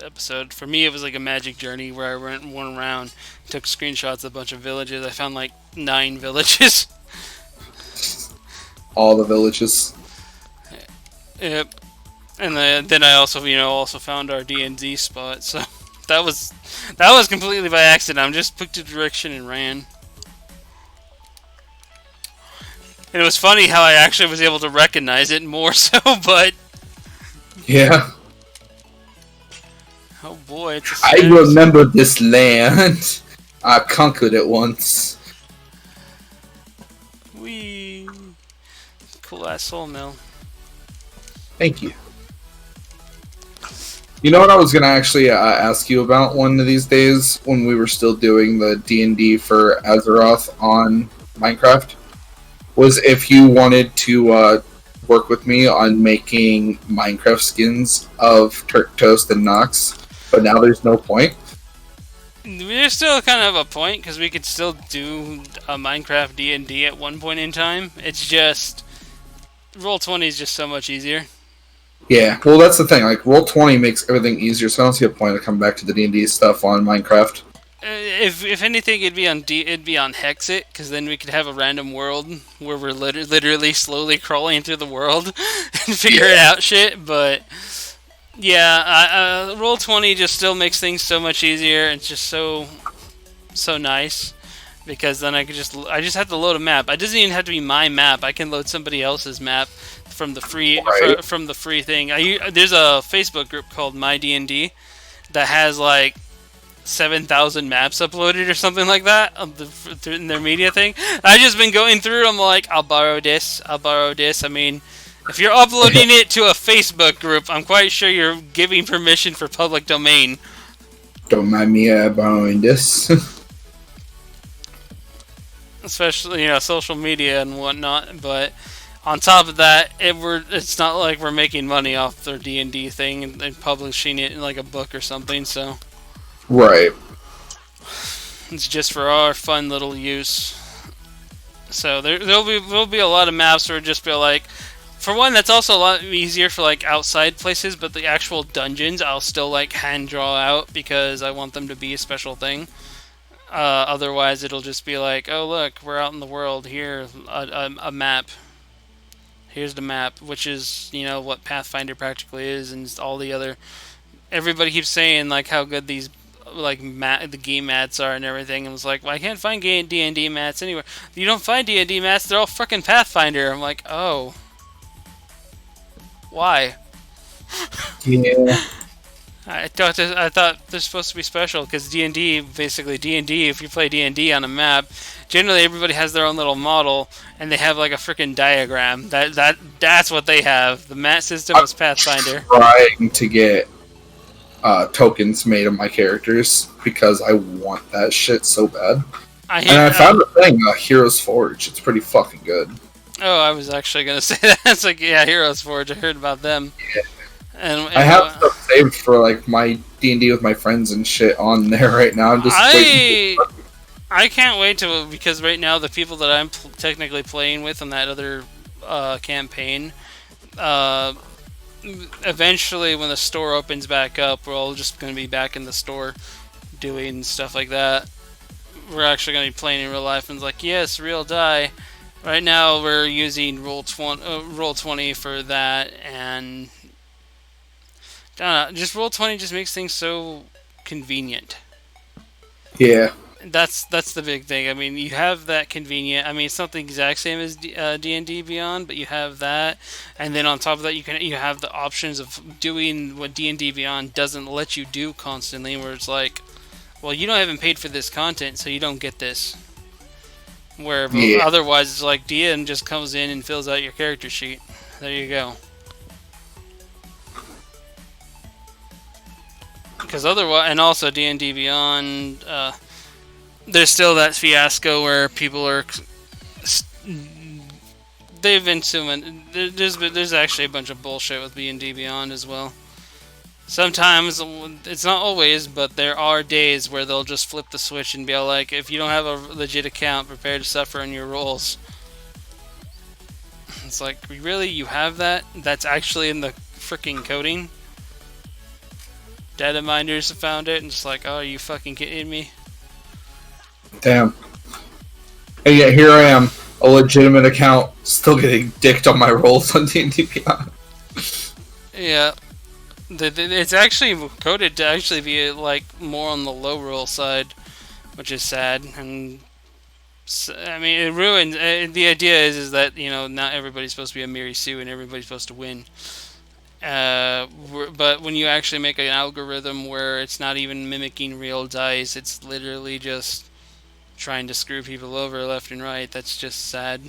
episode. For me, it was like a magic journey where I went one around, took screenshots of a bunch of villages. I found like 9 villages. All the villages. Yep. And then I also found our D&D spot. So that was completely by accident. I just picked a direction and ran. And it was funny how I actually was able to recognize it more so, but Yeah. oh boy, it's I remember this land. I conquered it once. Wee. Cool ass soul mill. Thank you. You know what I was gonna actually ask you about one of these days when we were still doing the D&D for Azeroth on Minecraft? Was if you wanted to work with me on making Minecraft skins of Turk Toast and Nox, but now there's no point. There's still kind of a point because we could still do a Minecraft D&D at one point in time. It's just Roll20 is just so much easier. Yeah, well that's the thing. Like Roll20 makes everything easier, so I don't see a point of coming back to the D&D stuff on Minecraft. If anything, it'd be on Hexit, because then we could have a random world where we're literally slowly crawling through the world and figuring out shit. But yeah, Roll20 just still makes things so much easier. It's just so nice because then I just have to load a map. It doesn't even have to be my map. I can load somebody else's map from the free from the free thing. There's a Facebook group called My D&D that has like 7,000 maps uploaded or something like that in their media thing. I've just been going through. I'm like, I'll borrow this. I mean, if you're uploading it to a Facebook group, I'm quite sure you're giving permission for public domain. Don't mind me borrowing this. Especially, social media and whatnot. But on top of that, it's not like we're making money off their D&D thing and publishing it in like a book or something. So right. it's just for our fun little use. So there'll be a lot of maps where it'll just be like, for one, that's also a lot easier for like outside places, but the actual dungeons I'll still like hand draw out because I want them to be a special thing. Otherwise, it'll just be like, oh look, we're out in the world. Here, a map. Here's the map, which is what Pathfinder practically is, and all the other. Everybody keeps saying like how good these the game mats are and everything, and was like, well, I can't find D&D mats anywhere. You don't find D&D mats; they're all frickin' Pathfinder. I'm like, oh, why? Yeah. I thought they're supposed to be special because D&D, if you play D&D on a map, generally everybody has their own little model and they have like a freaking diagram. That's what they have. The mat system was Pathfinder. Trying to get tokens made of my characters because I want that shit so bad. I And hear. I found the thing, Heroes Forge. It's pretty fucking good. Oh, I was actually gonna say that. It's like, yeah, Heroes Forge. I heard about them. I And have stuff saved for like my D&D with my friends and shit on there right now. I'm just waiting. I can't wait to, because right now the people that I'm technically playing with on that other campaign, uh, eventually when the store opens back up, we're all just going to be back in the store doing stuff like that. We're actually going to be playing in real life, and it's like, yes, real die. Right now we're using roll 20 for that, and just roll 20 just makes things so convenient. Yeah, That's the big thing. I mean, you have that convenient. I mean, it's not the exact same as D&D Beyond, but you have that, and then on top of that, you have the options of doing what D&D Beyond doesn't let you do constantly, where it's like, well, you don't haven't paid for this content, so you don't get this. Where yeah, otherwise, it's like DN just comes in and fills out your character sheet. There you go. Because otherwise, and also D&D Beyond, there's still that fiasco where people are they've been suing. There's actually a bunch of bullshit with D&D Beyond as well. Sometimes it's not always, but there are days where they'll just flip the switch and be all like, if you don't have a legit account, prepare to suffer in your rolls. It's like, really, you have that? That's actually in the freaking coding. Data miners have found it and just like, oh, are you fucking kidding me? damn. And yet here I am, a legitimate account, still getting dicked on my rolls on D&D Beyond. Yeah, it's actually coded to actually be like more on the low roll side, which is sad. And I mean, it ruins. The idea is that not everybody's supposed to be a Mary Sue and everybody's supposed to win. But when you actually make an algorithm where it's not even mimicking real dice, it's literally just trying to screw people over left and right. That's just sad.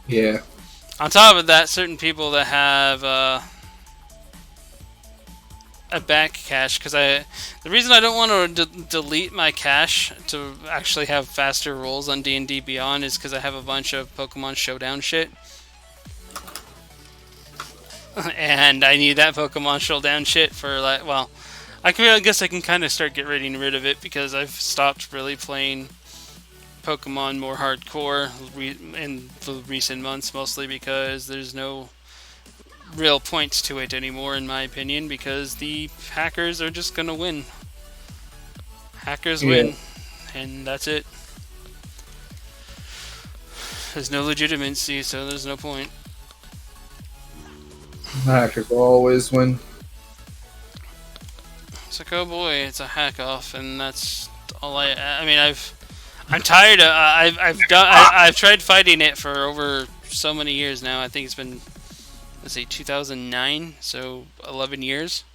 Yeah, On top of that, certain people that have a back cache, because the reason I don't want to delete my cache to actually have faster rolls on D&D Beyond is because I have a bunch of Pokemon Showdown shit. And I need that Pokemon Showdown shit for like, well, I guess I can kind of start getting rid of it because I've stopped really playing Pokemon more hardcore in the recent months, mostly because there's no real points to it anymore, in my opinion, because the hackers are just gonna win. Hackers yeah. win, and that's it. There's no legitimacy, so there's no point. Hackers will always win. It's like, oh boy, it's a hack off, and that's all I mean, I'm tired of. I've tried fighting it for over so many years now. I think it's been, let's say, 2009, so 11 years.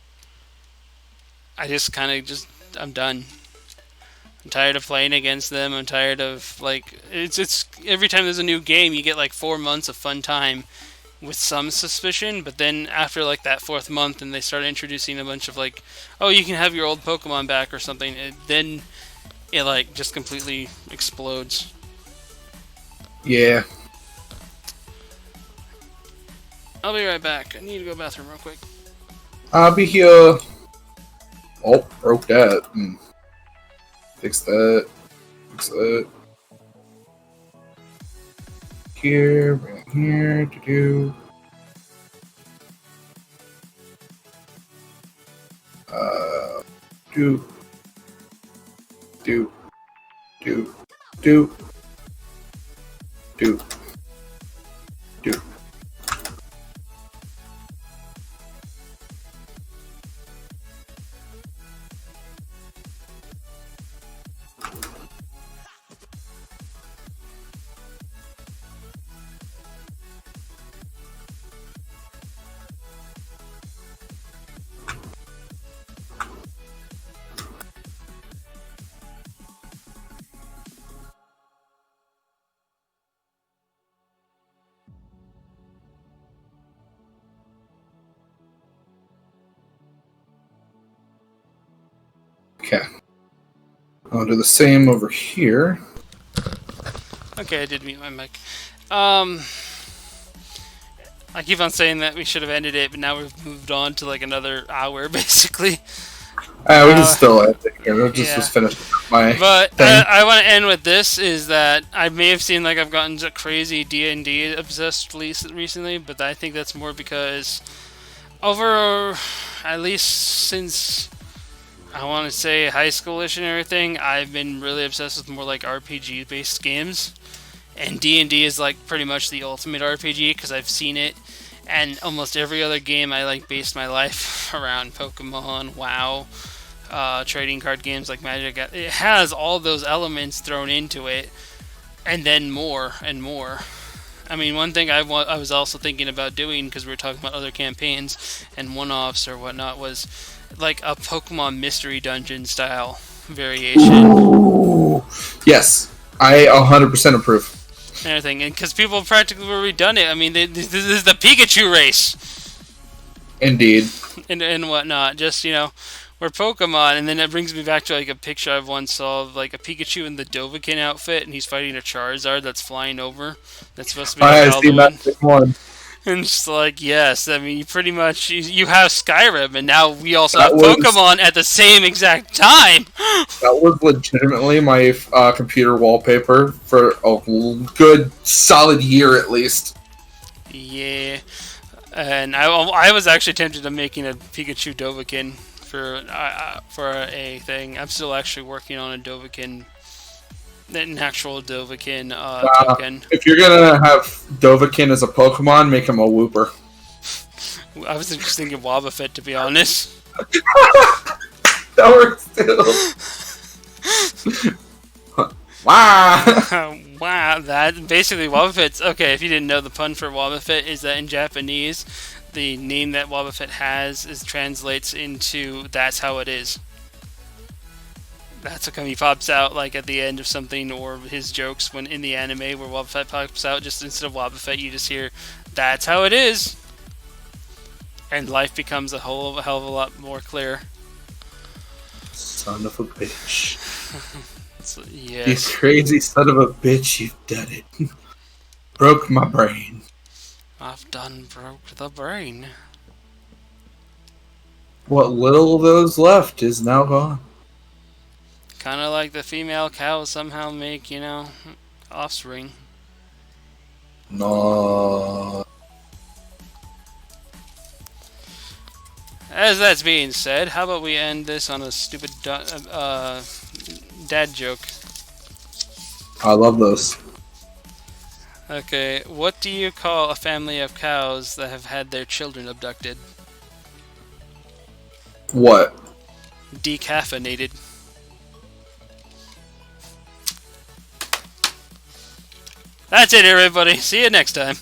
I just kind of I'm done. I'm tired of playing against them. I'm tired of like it's every time there's a new game, you get like 4 months of fun time with some suspicion, but then after like that fourth month, and they start introducing a bunch of like, oh, you can have your old Pokemon back or something. Then it like just completely explodes. Yeah. I'll be right back. I need to go to the bathroom real quick. I'll be here. Oh, broke that. Fix that. Fix that. Here, bring it here to do. Do. Do. Do. Do. Do. Do. Okay. I'll do the same over here. Okay, I did mute my mic. Um, I keep on saying that we should have ended it, but now we've moved on to like another hour, basically. We can still end it here. I just Yeah. was finishing my But thing. I want to end with this: is that I may have seemed like I've gotten crazy D&D obsessed recently, but I think that's more because over at least since I want to say high schoolish and everything, I've been really obsessed with more like RPG based games, and D&D is like pretty much the ultimate RPG because I've seen it. And almost every other game I like based my life around Pokemon, WoW, trading card games like Magic. It has all those elements thrown into it, and then more and more. I mean, one thing I was also thinking about doing because we were talking about other campaigns and one-offs or whatnot was like a Pokemon Mystery Dungeon style variation Ooh. Yes, I 100% approve. and everything. And because people have practically redone it. I mean, this is the Pikachu race Indeed. and whatnot. Just we're Pokemon, and then it brings me back to like a picture I once saw of like a Pikachu in the Dovahkiin outfit, and he's fighting a Charizard that's flying over. That's supposed to be like I seen that Alduin. same one. And it's like, yes, I mean, you pretty much you have Skyrim, and now we also That have was Pokemon at the same exact time. that was legitimately my computer wallpaper for a good solid year at least. Yeah, and I was actually tempted to making a Pikachu Dovahkiin for a thing. I'm still actually working on a Dovahkiin, an actual Dovahkiin token. If you're gonna have Dovahkiin as a Pokemon, make him a Wooper. I was just thinking Wobbuffet, to be honest. That works too. Wow. Wow, that basically Wobbuffet's okay. If you didn't know, the pun for Wobbuffet is that in Japanese, the name that Wobbuffet has translates into "that's how it is." That's how come he pops out like at the end of something, or his jokes when in the anime where Wobbuffet pops out. Just instead of Wobbuffet, you just hear "that's how it is," and life becomes a hell of a lot more clear. Son of a bitch. So, You yes. crazy son of a bitch, you've done it. Broke my brain. I've done broke the brain. What little of those left is now gone. Kind of like the female cows somehow make, offspring. No. As that's being said, how about we end this on a stupid dad joke? I love those. Okay, what do you call a family of cows that have had their children abducted? What? Decaffeinated. That's it, everybody. See you next time.